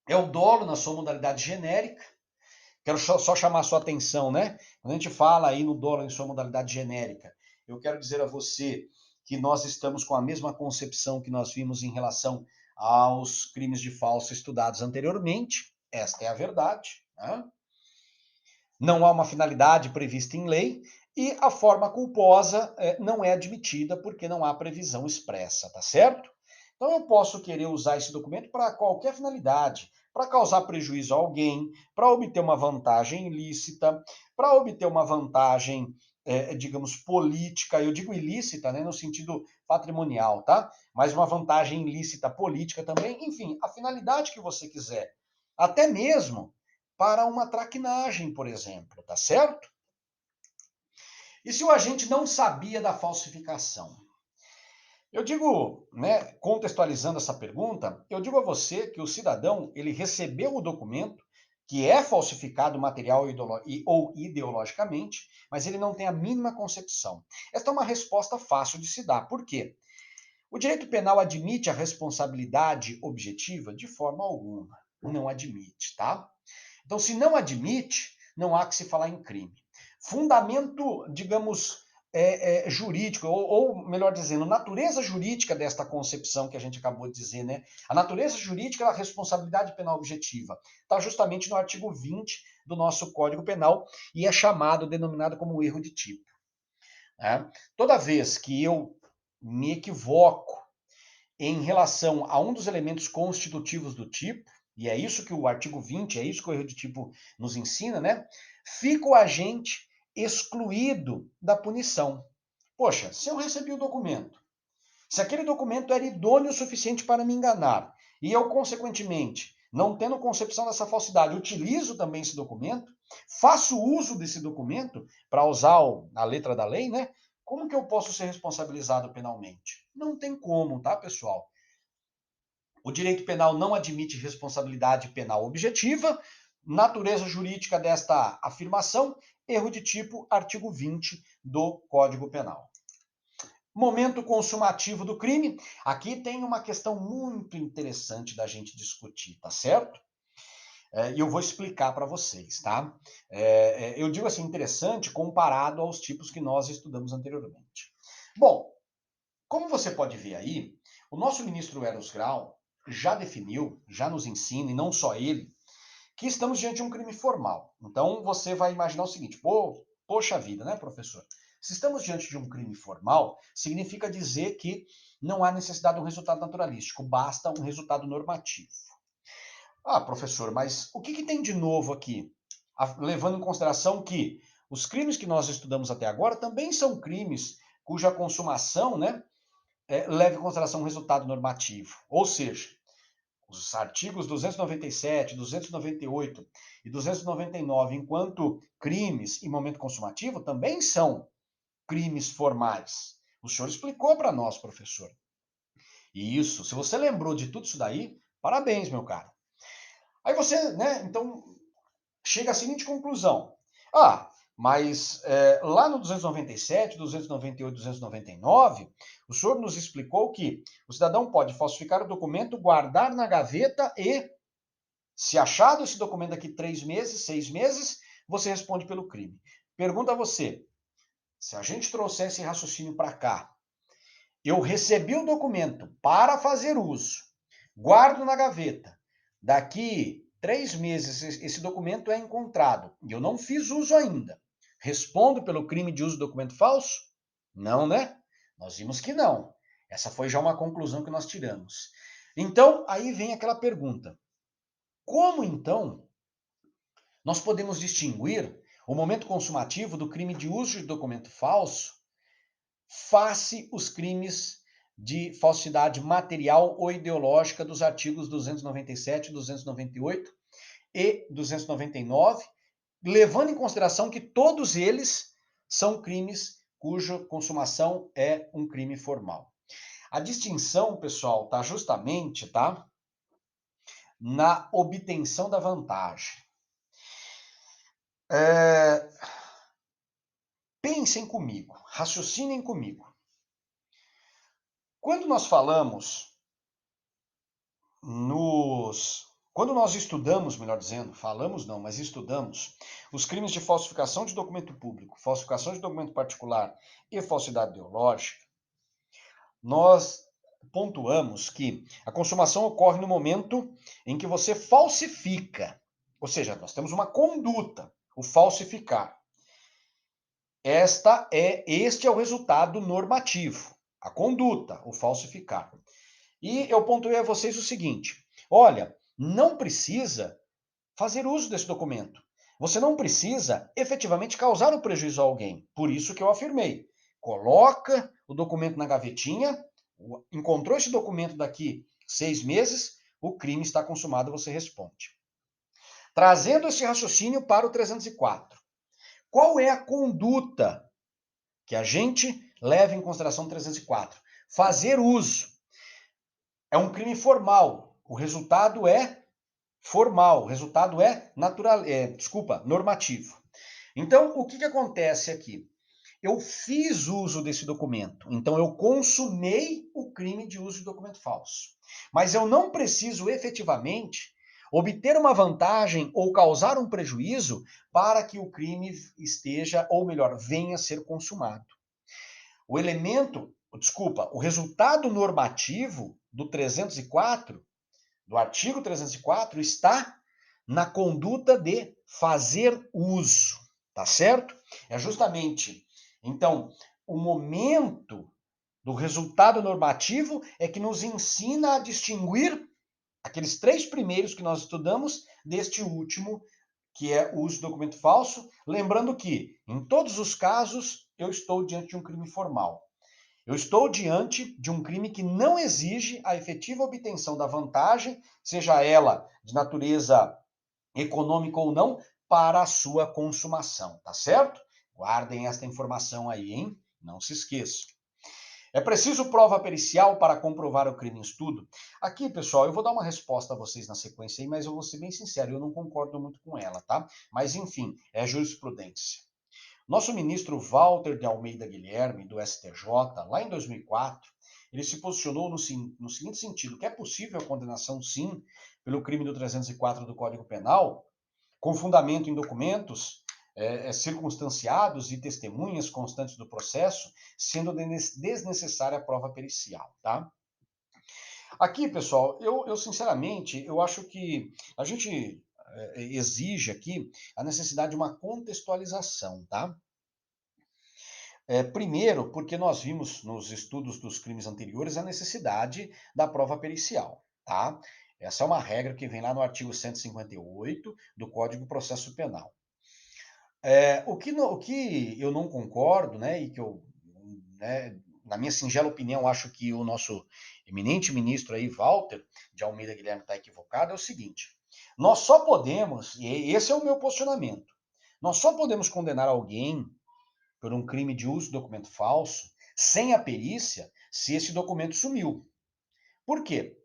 É o dolo na sua modalidade genérica. Quero só chamar a sua atenção, né? Quando a gente fala aí no dolo em sua modalidade genérica, eu quero dizer a você que nós estamos com a mesma concepção que nós vimos em relação aos crimes de falso estudados anteriormente. Esta é a verdade, né? Não há uma finalidade prevista em lei e a forma culposa não é admitida porque não há previsão expressa, tá certo? Então eu posso querer usar esse documento para qualquer finalidade, para causar prejuízo a alguém, para obter uma vantagem ilícita, para obter uma vantagem, digamos, política, eu digo ilícita, né, no sentido patrimonial, tá? Mas uma vantagem ilícita política também, enfim, a finalidade que você quiser. Até mesmo para uma traquinagem, por exemplo, tá certo? E se o agente não sabia da falsificação? Eu digo, né, contextualizando essa pergunta, eu digo a você que o cidadão, ele recebeu o documento que é falsificado material ou ideologicamente, mas ele não tem a mínima concepção. Esta é uma resposta fácil de se dar. Por quê? O direito penal admite a responsabilidade objetiva? De forma alguma. Não admite, tá? Então, se não admite, não há que se falar em crime. Fundamento, digamos, jurídico, ou melhor dizendo, natureza jurídica desta concepção que a gente acabou de dizer, né? A natureza jurídica da responsabilidade penal objetiva está justamente no artigo 20 do nosso Código Penal e é chamado, denominado como erro de tipo. Né? Toda vez que eu me equivoco em relação a um dos elementos constitutivos do tipo, e é isso que o artigo 20, é isso que o erro de tipo nos ensina, né? Fica o agente excluído da punição. Poxa, se eu recebi o documento, se aquele documento era idôneo o suficiente para me enganar, e eu, consequentemente, não tendo concepção dessa falsidade, utilizo também esse documento, faço uso desse documento para usar a letra da lei, né? Como que eu posso ser responsabilizado penalmente? Não tem como, tá, pessoal? O direito penal não admite responsabilidade penal objetiva. Natureza jurídica desta afirmação, erro de tipo, artigo 20 do Código Penal. Momento consumativo do crime. Aqui tem uma questão muito interessante da gente discutir, tá certo? E eu vou explicar para vocês, tá? Eu digo assim, interessante comparado aos tipos que nós estudamos anteriormente. Bom, como você pode ver aí, o nosso ministro Eros Grau já definiu, já nos ensina, e não só ele, que estamos diante de um crime formal. Então você vai imaginar o seguinte: poxa vida, né, professor? Se estamos diante de um crime formal, significa dizer que não há necessidade de um resultado naturalístico, basta um resultado normativo. Ah, professor, mas o que tem de novo aqui? Levando em consideração que os crimes que nós estudamos até agora também são crimes cuja consumação, né, leve em consideração o resultado normativo. Ou seja, os artigos 297, 298 e 299, enquanto crimes em momento consumativo, também são crimes formais. O senhor explicou para nós, professor. E isso, se você lembrou de tudo isso daí, parabéns, meu caro. Aí você, né, então, chega à seguinte conclusão. Ah, mas lá no 297, 298, 299, o senhor nos explicou que o cidadão pode falsificar o documento, guardar na gaveta e, se achado esse documento daqui 3 meses, 6 meses, você responde pelo crime. Pergunta a você, se a gente trouxer esse raciocínio para cá, eu recebi o documento para fazer uso, guardo na gaveta. Daqui 3 meses esse documento é encontrado e eu não fiz uso ainda. Respondo pelo crime de uso de documento falso? Não, né? Nós vimos que não. Essa foi já uma conclusão que nós tiramos. Então, aí vem aquela pergunta. Como então nós podemos distinguir o momento consumativo do crime de uso de documento falso face os crimes de falsidade material ou ideológica dos artigos 297, 298 e 299, levando em consideração que todos eles são crimes cuja consumação é um crime formal. A distinção, pessoal, está justamente, tá, na obtenção da vantagem. Pensem comigo, raciocinem comigo. Quando nós falamos Quando nós estudamos, melhor dizendo, falamos não, mas estudamos, os crimes de falsificação de documento público, falsificação de documento particular e falsidade ideológica, nós pontuamos que a consumação ocorre no momento em que você falsifica. Ou seja, nós temos uma conduta, o falsificar. Este é o resultado normativo, a conduta, o falsificar. E eu pontuei a vocês o seguinte: olha, não precisa fazer uso desse documento. Você não precisa efetivamente causar o prejuízo a alguém. Por isso que eu afirmei. Coloca o documento na gavetinha, encontrou esse documento daqui 6 meses, o crime está consumado, você responde. Trazendo esse raciocínio para o 304. Qual é a conduta que a gente leva em consideração no 304? Fazer uso. É um crime formal. O resultado é formal, o resultado é normativo. Então, o que acontece aqui? Eu fiz uso desse documento, então eu consumei o crime de uso de documento falso. Mas eu não preciso efetivamente obter uma vantagem ou causar um prejuízo para que o crime esteja, ou melhor, venha a ser consumado. O resultado normativo do 304, do artigo 304, está na conduta de fazer uso, tá certo? É justamente, então, o momento do resultado normativo é que nos ensina a distinguir aqueles 3 primeiros que nós estudamos deste último, que é o uso do documento falso, lembrando que, em todos os casos, eu estou diante de um crime formal. Eu estou diante de um crime que não exige a efetiva obtenção da vantagem, seja ela de natureza econômica ou não, para a sua consumação, tá certo? Guardem esta informação aí, hein? Não se esqueçam. É preciso prova pericial para comprovar o crime em estudo? Aqui, pessoal, eu vou dar uma resposta a vocês na sequência aí, mas eu vou ser bem sincero, eu não concordo muito com ela, tá? Mas, enfim, é jurisprudência. Nosso ministro Walter de Almeida Guilherme, do STJ, lá em 2004, ele se posicionou no seguinte sentido, que é possível a condenação, sim, pelo crime do 304 do Código Penal, com fundamento em documentos circunstanciados e testemunhas constantes do processo, sendo desnecessária a prova pericial, tá? Aqui, pessoal, eu sinceramente, eu acho que a gente exige aqui a necessidade de uma contextualização, tá? Primeiro, porque nós vimos nos estudos dos crimes anteriores a necessidade da prova pericial, tá? Essa é uma regra que vem lá no artigo 158 do Código de Processo Penal. O que eu não concordo, né, e que eu, né, na minha singela opinião, acho que o nosso eminente ministro aí, Walter de Almeida Guilherme, está equivocado, é o seguinte: nós só podemos, e esse é o meu posicionamento, nós só podemos condenar alguém por um crime de uso de documento falso sem a perícia se esse documento sumiu. Por quê?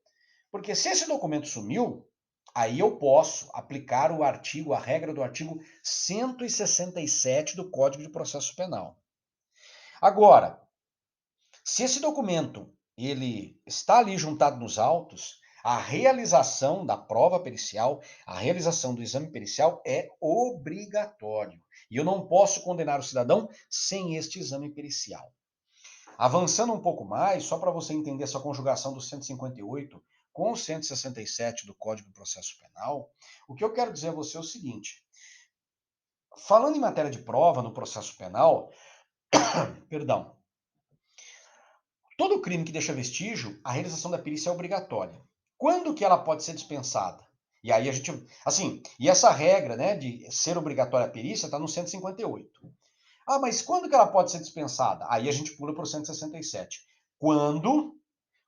Porque se esse documento sumiu, aí eu posso aplicar o artigo, a regra do artigo 167 do Código de Processo Penal. Agora, se esse documento ele está ali juntado nos autos, a realização da prova pericial, a realização do exame pericial é obrigatório. E eu não posso condenar o cidadão sem este exame pericial. Avançando um pouco mais, só para você entender essa conjugação do 158 com o 167 do Código de Processo Penal, o que eu quero dizer a você é o seguinte: falando em matéria de prova no processo penal, perdão, todo crime que deixa vestígio, a realização da perícia é obrigatória. Quando que ela pode ser dispensada? E aí a gente, assim, e essa regra, né, de ser obrigatória a perícia está no 158. Ah, mas quando que ela pode ser dispensada? Aí a gente pula para o 167. Quando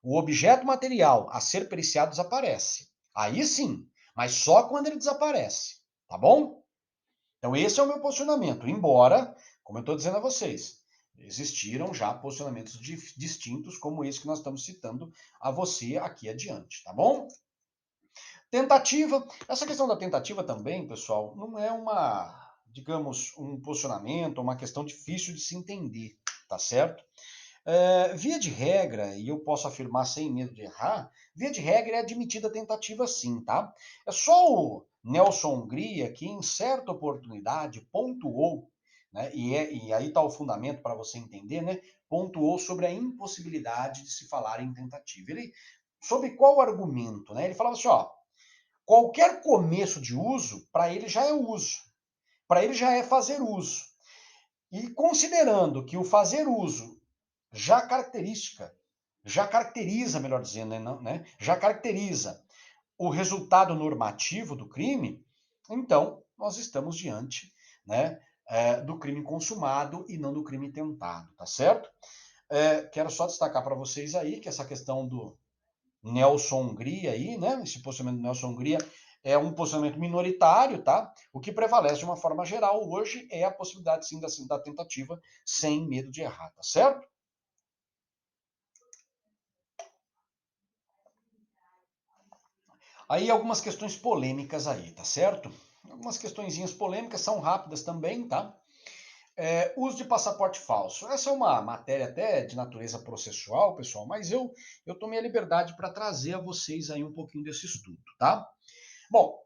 o objeto material a ser periciado desaparece. Aí sim, mas só quando ele desaparece, tá bom? Então esse é o meu posicionamento, embora, como eu estou dizendo a vocês, existiram já posicionamentos distintos como esse que nós estamos citando a você aqui adiante, tá bom? Tentativa. Essa questão da tentativa também, pessoal, não é uma, digamos, um posicionamento, uma questão difícil de se entender, tá certo? Via de regra, e eu posso afirmar sem medo de errar, via de regra é admitida a tentativa sim, tá? É só o Nelson Hungria que em certa oportunidade pontuou, né, e aí está o fundamento para você entender, né? Pontuou sobre a impossibilidade de se falar em tentativa. Ele, sobre qual argumento, né? Ele falava assim, ó, qualquer começo de uso, para ele já é uso. Para ele já é fazer uso. E considerando que o fazer uso já caracteriza, melhor dizendo, né? Já caracteriza o resultado normativo do crime, então nós estamos diante, né, do crime consumado e não do crime tentado, tá certo? Quero só destacar para vocês aí que essa questão do Nelson Hungria aí, né? Esse posicionamento do Nelson Hungria é um posicionamento minoritário, tá? O que prevalece de uma forma geral hoje é a possibilidade, sim, da tentativa sem medo de errar, tá certo? Aí algumas questões polêmicas aí, tá certo? Algumas questõezinhas polêmicas, são rápidas também, tá? Uso de passaporte falso. Essa é uma matéria até de natureza processual, pessoal, mas eu tomei a liberdade para trazer a vocês aí um pouquinho desse estudo, tá? Bom,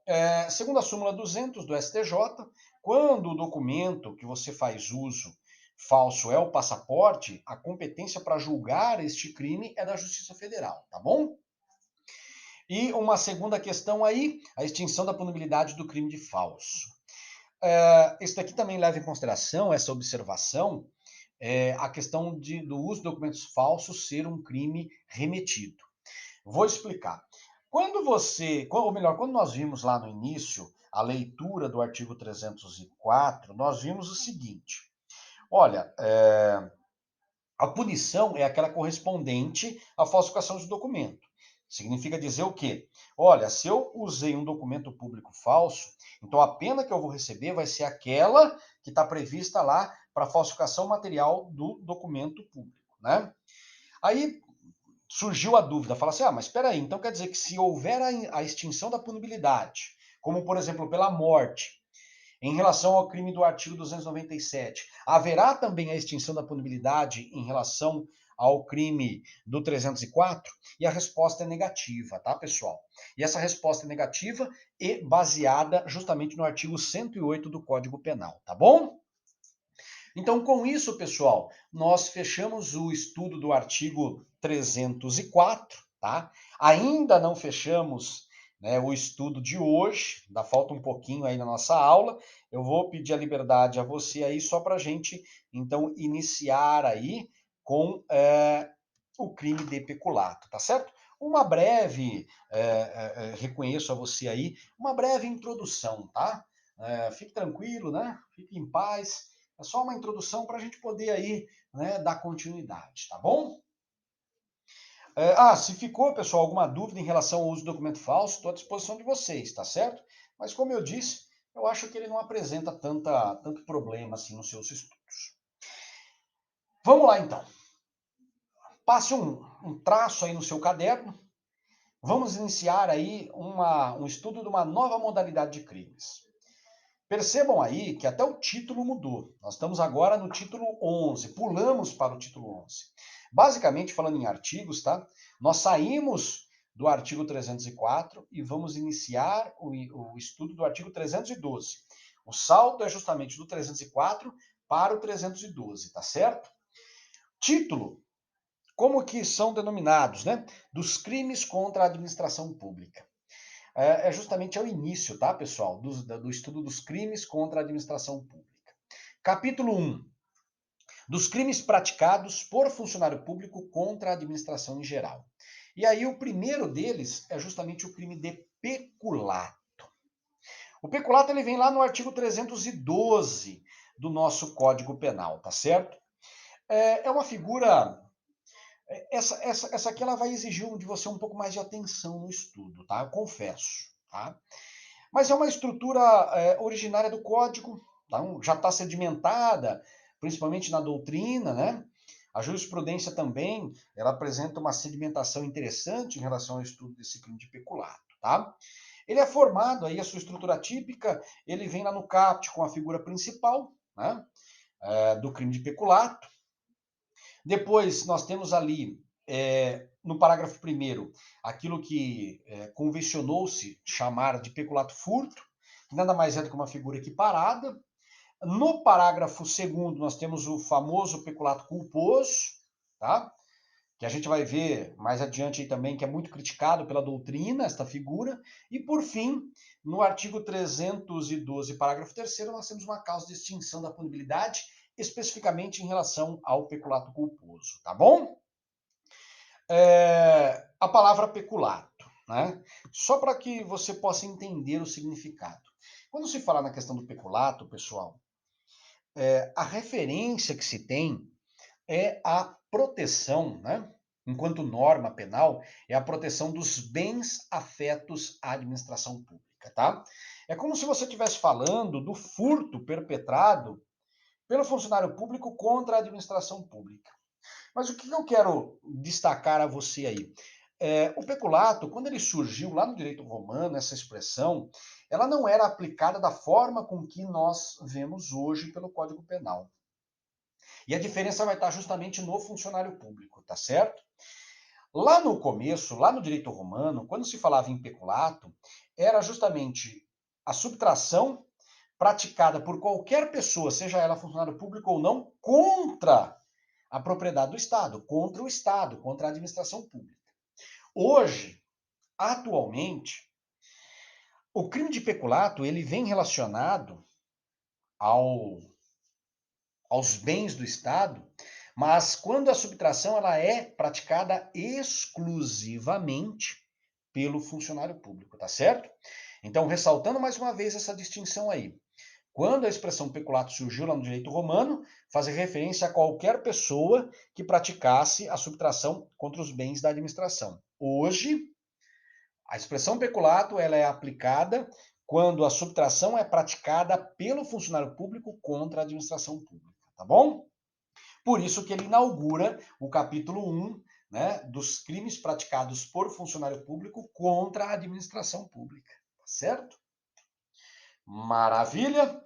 segundo a súmula 200 do STJ, quando o documento que você faz uso falso é o passaporte, a competência para julgar este crime é da Justiça Federal, tá bom? E uma segunda questão aí, a extinção da punibilidade do crime de falso. Esse daqui também leva em consideração, essa observação, a questão do uso de documentos falsos ser um crime remetido. Vou explicar. Quando você, ou melhor, quando nós vimos lá no início a leitura do artigo 304, nós vimos o seguinte: olha, a punição é aquela correspondente à falsificação de documento. Significa dizer o quê? Olha, se eu usei um documento público falso, então a pena que eu vou receber vai ser aquela que está prevista lá para falsificação material do documento público, né? Aí surgiu a dúvida, fala assim, mas espera aí, então quer dizer que se houver a extinção da punibilidade, como por exemplo pela morte, em relação ao crime do artigo 297, haverá também a extinção da punibilidade em relação ao crime do 304? E a resposta é negativa, tá, pessoal? E essa resposta é negativa e baseada justamente no artigo 108 do Código Penal, tá bom? Então, com isso, pessoal, nós fechamos o estudo do artigo 304, tá? Ainda não fechamos, né, o estudo de hoje, ainda falta um pouquinho aí na nossa aula. Eu vou pedir a liberdade a você aí só para a gente, então, iniciar aí com o crime de peculato, tá certo? Uma breve, reconheço a você aí, uma breve introdução, tá? Fique tranquilo, né? Fique em paz. É só uma introdução para a gente poder aí, né, dar continuidade, tá bom? Se ficou, pessoal, alguma dúvida em relação ao uso do documento falso, estou à disposição de vocês, tá certo? Mas como eu disse, eu acho que ele não apresenta tanto problema assim nos seus estudos. Vamos lá então. Passe um traço aí no seu caderno. Vamos iniciar aí um estudo de uma nova modalidade de crimes. Percebam aí que até o título mudou. Nós estamos agora no título 11, pulamos para o título 11. Basicamente, falando em artigos, tá? Nós saímos do artigo 304 e vamos iniciar o estudo do artigo 312. O salto é justamente do 304 para o 312, tá certo? Título, como que são denominados, né? Dos crimes contra a administração pública. É justamente ao início, tá, pessoal, do estudo dos crimes contra a administração pública. Capítulo 1. Dos crimes praticados por funcionário público contra a administração em geral. E aí o primeiro deles é justamente o crime de peculato. O peculato ele vem lá no artigo 312 do nosso Código Penal, tá certo? É uma figura... Essa aqui ela vai exigir de você um pouco mais de atenção no estudo, tá? Eu confesso, tá? Mas é uma estrutura originária do código, tá? Já está sedimentada, principalmente na doutrina, né? A jurisprudência também, ela apresenta uma sedimentação interessante em relação ao estudo desse crime de peculato, tá? Ele é formado aí, a sua estrutura típica, ele vem lá no caput com a figura principal, né? Do crime de peculato. Depois nós temos ali, no parágrafo 1º, aquilo que convencionou-se chamar de peculato furto, que nada mais é do que uma figura equiparada. No parágrafo 2º, nós temos o famoso peculato culposo, tá? Que a gente vai ver mais adiante aí também, que é muito criticado pela doutrina, esta figura. E, por fim, no artigo 312, parágrafo 3º, nós temos uma causa de extinção da punibilidade, especificamente em relação ao peculato culposo, tá bom? A palavra peculato, né? Só para que você possa entender o significado. Quando se fala na questão do peculato, pessoal, a referência que se tem é a proteção, né? Enquanto norma penal, é a proteção dos bens afetos à administração pública, tá? É como se você estivesse falando do furto perpetrado pelo funcionário público contra a administração pública. Mas o que eu quero destacar a você aí? O peculato, quando ele surgiu lá no direito romano, essa expressão, ela não era aplicada da forma com que nós vemos hoje pelo Código Penal. E a diferença vai estar justamente no funcionário público, tá certo? Lá no começo, lá no direito romano, quando se falava em peculato, era justamente a subtração praticada por qualquer pessoa, seja ela funcionário público ou não, contra a propriedade do Estado, contra a administração pública. Hoje, atualmente, o crime de peculato ele vem relacionado aos bens do Estado, mas quando a subtração ela é praticada exclusivamente pelo funcionário público, tá certo? Então, ressaltando mais uma vez essa distinção aí. Quando a expressão peculato surgiu lá no direito romano, fazia referência a qualquer pessoa que praticasse a subtração contra os bens da administração. Hoje, a expressão peculato ela é aplicada quando a subtração é praticada pelo funcionário público contra a administração pública, tá bom? Por isso que ele inaugura o capítulo 1, né, dos crimes praticados por funcionário público contra a administração pública, tá certo? Maravilha!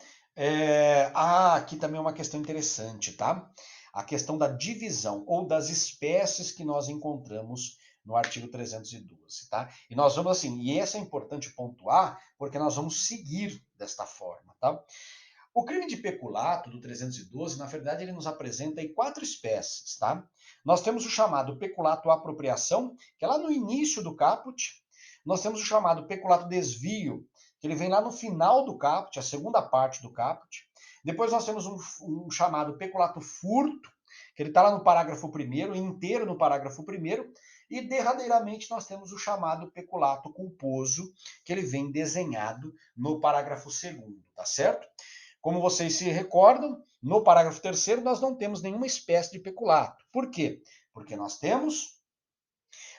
Aqui também é uma questão interessante, tá? A questão da divisão ou das espécies que nós encontramos no artigo 312, tá? E nós vamos assim, e essa é importante pontuar, porque nós vamos seguir desta forma, tá? O crime de peculato do 312, na verdade, ele nos apresenta aí 4 espécies, tá? Nós temos o chamado peculato apropriação, que é lá no início do caput. Nós temos o chamado peculato desvio, que ele vem lá no final do caput, a segunda parte do caput. Depois nós temos um chamado peculato furto, que ele está lá no parágrafo 1º, inteiro no parágrafo 1º. E derradeiramente nós temos o chamado peculato culposo, que ele vem desenhado no parágrafo 2º, tá certo? Como vocês se recordam, No parágrafo 3º, nós não temos nenhuma espécie de peculato. Por quê? Porque nós temos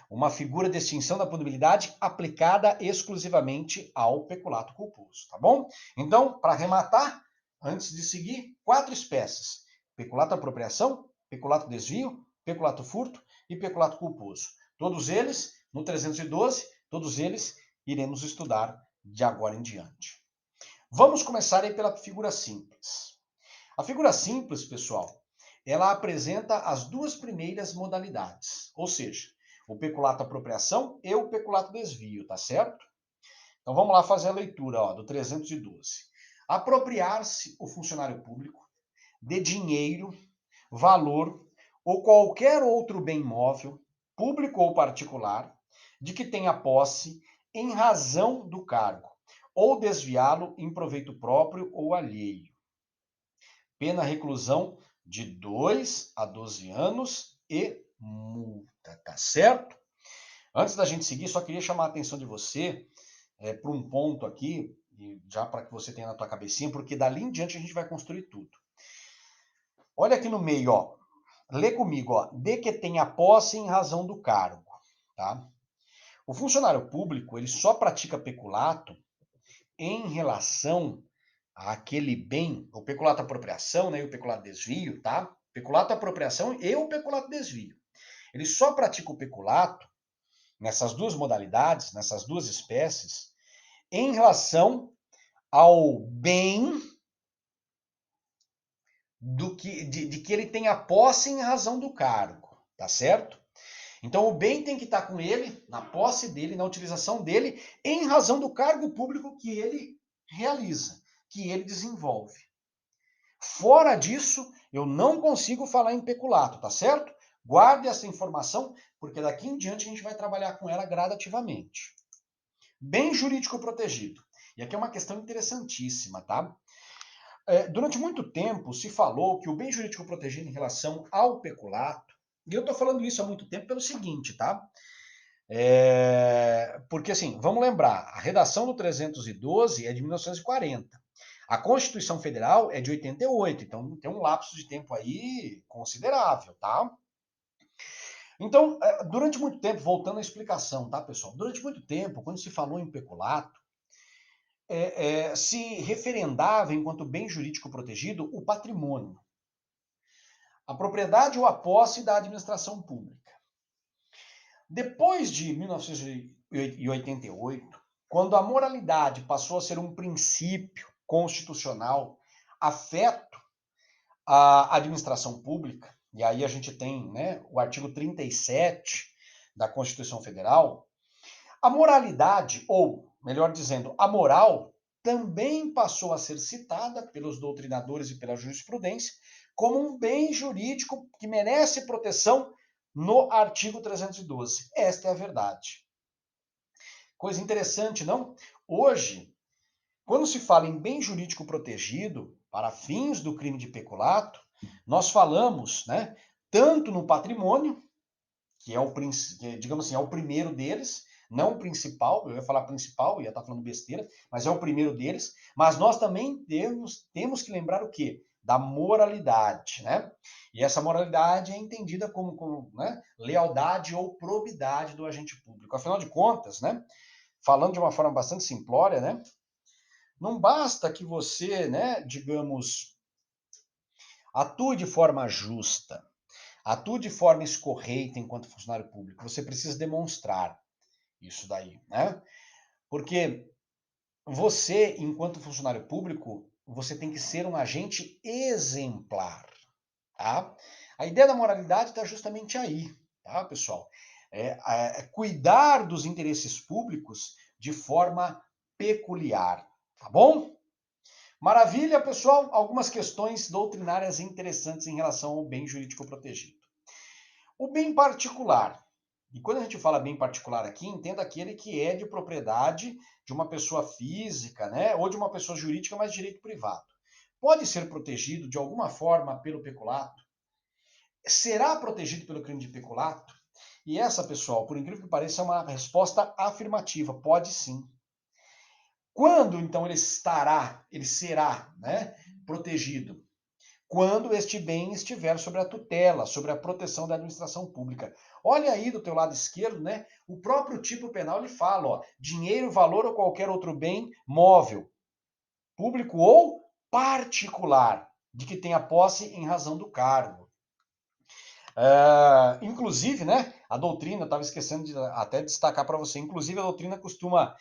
uma figura de extinção da punibilidade aplicada exclusivamente ao peculato culposo, tá bom? Então, para arrematar, antes de seguir, 4 espécies: peculato apropriação, peculato desvio, peculato furto e peculato culposo. Todos eles, no 312, todos eles iremos estudar de agora em diante. Vamos começar aí pela figura simples. A figura simples, pessoal, ela apresenta as duas primeiras modalidades, ou seja, o peculato apropriação e o peculato desvio, tá certo? Então vamos lá fazer a leitura do 312. Apropriar-se o funcionário público de dinheiro, valor ou qualquer outro bem móvel, público ou particular, de que tenha posse em razão do cargo, ou desviá-lo em proveito próprio ou alheio. Pena reclusão de 2 a 12 anos e multa, tá certo? Antes da gente seguir, só queria chamar a atenção de você para um ponto aqui, já para que você tenha na tua cabecinha, porque dali em diante a gente vai construir tudo. Olha aqui no meio, ó. Lê comigo, ó. De que tenha posse em razão do cargo, tá? O funcionário público, ele só pratica peculato em relação àquele bem, o peculato apropriação, né, e o peculato desvio, tá? Peculato apropriação e o peculato desvio. Ele só pratica o peculato nessas duas modalidades, nessas duas espécies, em relação ao bem de que ele tenha posse em razão do cargo, tá certo? Então o bem tem que estar com ele, na posse dele, na utilização dele, em razão do cargo público que ele realiza, que ele desenvolve. Fora disso, eu não consigo falar em peculato, tá certo? Guarde essa informação, porque daqui em diante a gente vai trabalhar com ela gradativamente. Bem jurídico protegido. E aqui é uma questão interessantíssima, tá? Durante muito tempo se falou que o bem jurídico protegido em relação ao peculato, e eu estou falando isso há muito tempo pelo seguinte, tá? Porque assim, vamos lembrar, a redação do 312 é de 1940. A Constituição Federal é de 88, então tem um lapso de tempo aí considerável, tá? Então, durante muito tempo, voltando à explicação, tá, pessoal? Durante muito tempo, quando se falou em peculato, se referendava, enquanto bem jurídico protegido, o patrimônio, a propriedade ou a posse da administração pública. Depois de 1988, quando a moralidade passou a ser um princípio constitucional afeto à administração pública, e aí a gente tem, né, o artigo 37 da Constituição Federal, a moralidade, ou, melhor dizendo, a moral, também passou a ser citada pelos doutrinadores e pela jurisprudência como um bem jurídico que merece proteção no artigo 312. Esta é a verdade. Coisa interessante, não? Hoje, quando se fala em bem jurídico protegido para fins do crime de peculato, nós falamos, né, tanto no patrimônio, que é o, digamos assim, é o primeiro deles, não o principal, eu ia falar principal, ia estar falando besteira, mas é o primeiro deles, mas nós também temos que lembrar o quê? Da moralidade, né? E essa moralidade é entendida como né, lealdade ou probidade do agente público. Afinal de contas, né, falando de uma forma bastante simplória, né, não basta que você, né, digamos, atue de forma justa, atue de forma escorreita enquanto funcionário público. Você precisa demonstrar isso daí, né? Porque você, enquanto funcionário público, você tem que ser um agente exemplar, tá? A ideia da moralidade está justamente aí, tá, pessoal? Cuidar dos interesses públicos de forma peculiar, tá bom? Maravilha, pessoal? Algumas questões doutrinárias interessantes em relação ao bem jurídico protegido. O bem particular. E quando a gente fala bem particular aqui, entenda aquele que é de propriedade de uma pessoa física, né, ou de uma pessoa jurídica, mas direito privado. Pode ser protegido de alguma forma pelo peculato? Será protegido pelo crime de peculato? E essa, pessoal, por incrível que pareça, é uma resposta afirmativa. Pode sim. Quando, então, ele será, né, protegido? quando este bem estiver sobre a tutela, sobre a proteção da administração pública. Olha aí do teu lado esquerdo, né? O próprio tipo penal ele fala, ó, dinheiro, valor ou qualquer outro bem móvel, público ou particular, de que tenha posse em razão do cargo. Inclusive, né, a doutrina, estava esquecendo de até destacar para você, inclusive a doutrina costuma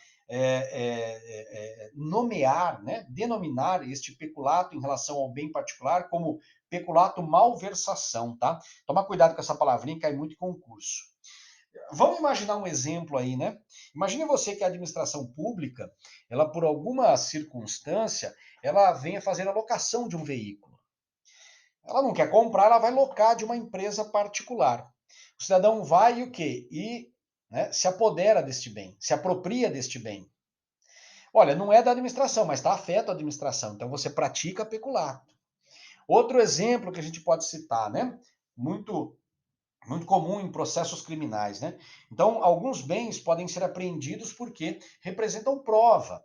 nomear, né, denominar este peculato em relação ao bem particular como peculato malversação, tá? Toma cuidado com essa palavrinha, cai muito em concurso. Vamos imaginar um exemplo aí, né? Imagine você que a administração pública, ela por alguma circunstância, ela venha fazer a locação de um veículo. Ela não quer comprar, ela vai locar de uma empresa particular. O cidadão vai e o quê? E né, se apodera deste bem, se apropria deste bem. Olha, não é da administração, mas está afeto à administração. Então você pratica peculato. Outro exemplo que a gente pode citar, né? Muito comum em processos criminais, né? Então, alguns bens podem ser apreendidos porque representam prova.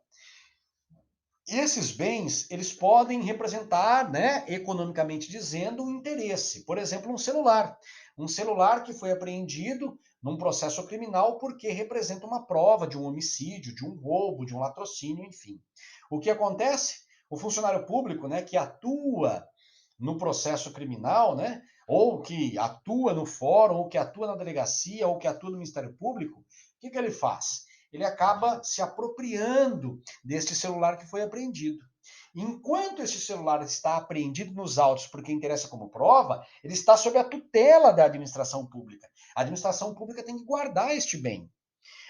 E esses bens, eles podem representar, né, economicamente dizendo, um interesse. Por exemplo, um celular. Um celular que foi apreendido num processo criminal porque representa uma prova de um homicídio, de um roubo, de um latrocínio, enfim. O que acontece? O funcionário público, né, que atua no processo criminal, né, ou que atua no fórum, ou que atua na delegacia, ou que atua no Ministério Público, o que ele faz? Ele acaba se apropriando deste celular que foi apreendido. Enquanto esse celular está apreendido nos autos porque interessa como prova, ele está sob a tutela da administração pública. A administração pública tem que guardar este bem.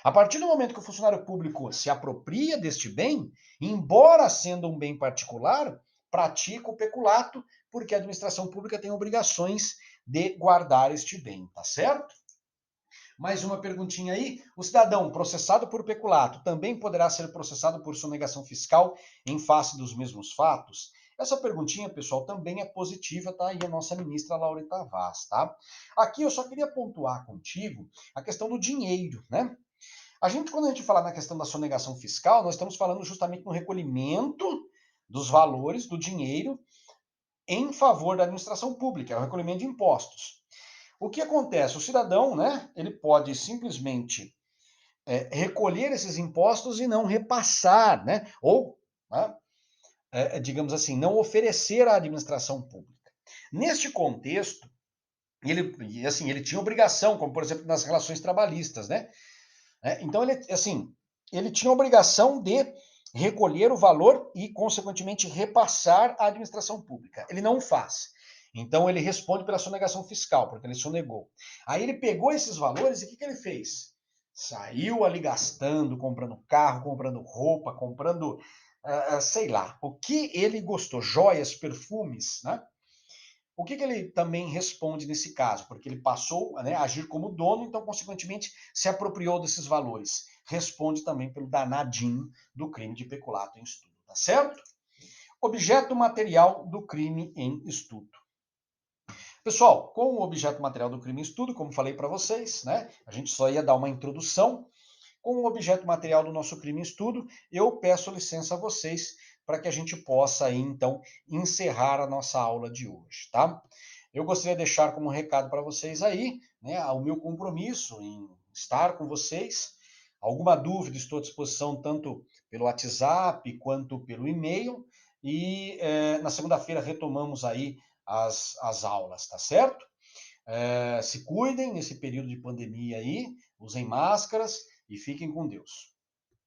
A partir do momento que o funcionário público se apropria deste bem, embora sendo um bem particular, pratica o peculato, porque a administração pública tem obrigações de guardar este bem, tá certo? Mais uma perguntinha aí. O cidadão processado por peculato também poderá ser processado por sonegação fiscal em face dos mesmos fatos? Essa perguntinha, pessoal, também é positiva, tá? E a nossa ministra Laureta Vaz, tá? Aqui eu só queria pontuar contigo a questão do dinheiro, né? Quando a gente fala na questão da sonegação fiscal, nós estamos falando justamente no recolhimento dos valores do dinheiro em favor da administração pública, é o recolhimento de impostos. O que acontece? O cidadão, né, ele pode simplesmente recolher esses impostos e não repassar, né, ou, né, digamos assim, não oferecer à administração pública. Neste contexto, ele tinha obrigação, como por exemplo nas relações trabalhistas, né? Então ele tinha obrigação de recolher o valor e, consequentemente, repassar à administração pública. Ele não faz. Então ele responde pela sonegação fiscal, porque ele sonegou. Aí ele pegou esses valores e o que ele fez? Saiu ali gastando, comprando carro, comprando roupa, comprando, sei lá, o que ele gostou, joias, perfumes, né? O que ele também responde nesse caso? Porque ele passou, né, a agir como dono, então, consequentemente, se apropriou desses valores. Responde também pelo danadinho do crime de peculato em estudo, tá certo? Objeto material do crime em estudo. Pessoal, com o objeto material do crime em estudo, como falei para vocês, né, a gente só ia dar uma introdução. Com o objeto material do nosso crime em estudo, eu peço licença a vocês para que a gente possa aí, então, encerrar a nossa aula de hoje, tá? Eu gostaria de deixar como recado para vocês aí, né, o meu compromisso em estar com vocês. Alguma dúvida, estou à disposição tanto pelo WhatsApp quanto pelo e-mail. E na segunda-feira retomamos aí as aulas, tá certo? Se cuidem nesse período de pandemia aí, usem máscaras e fiquem com Deus.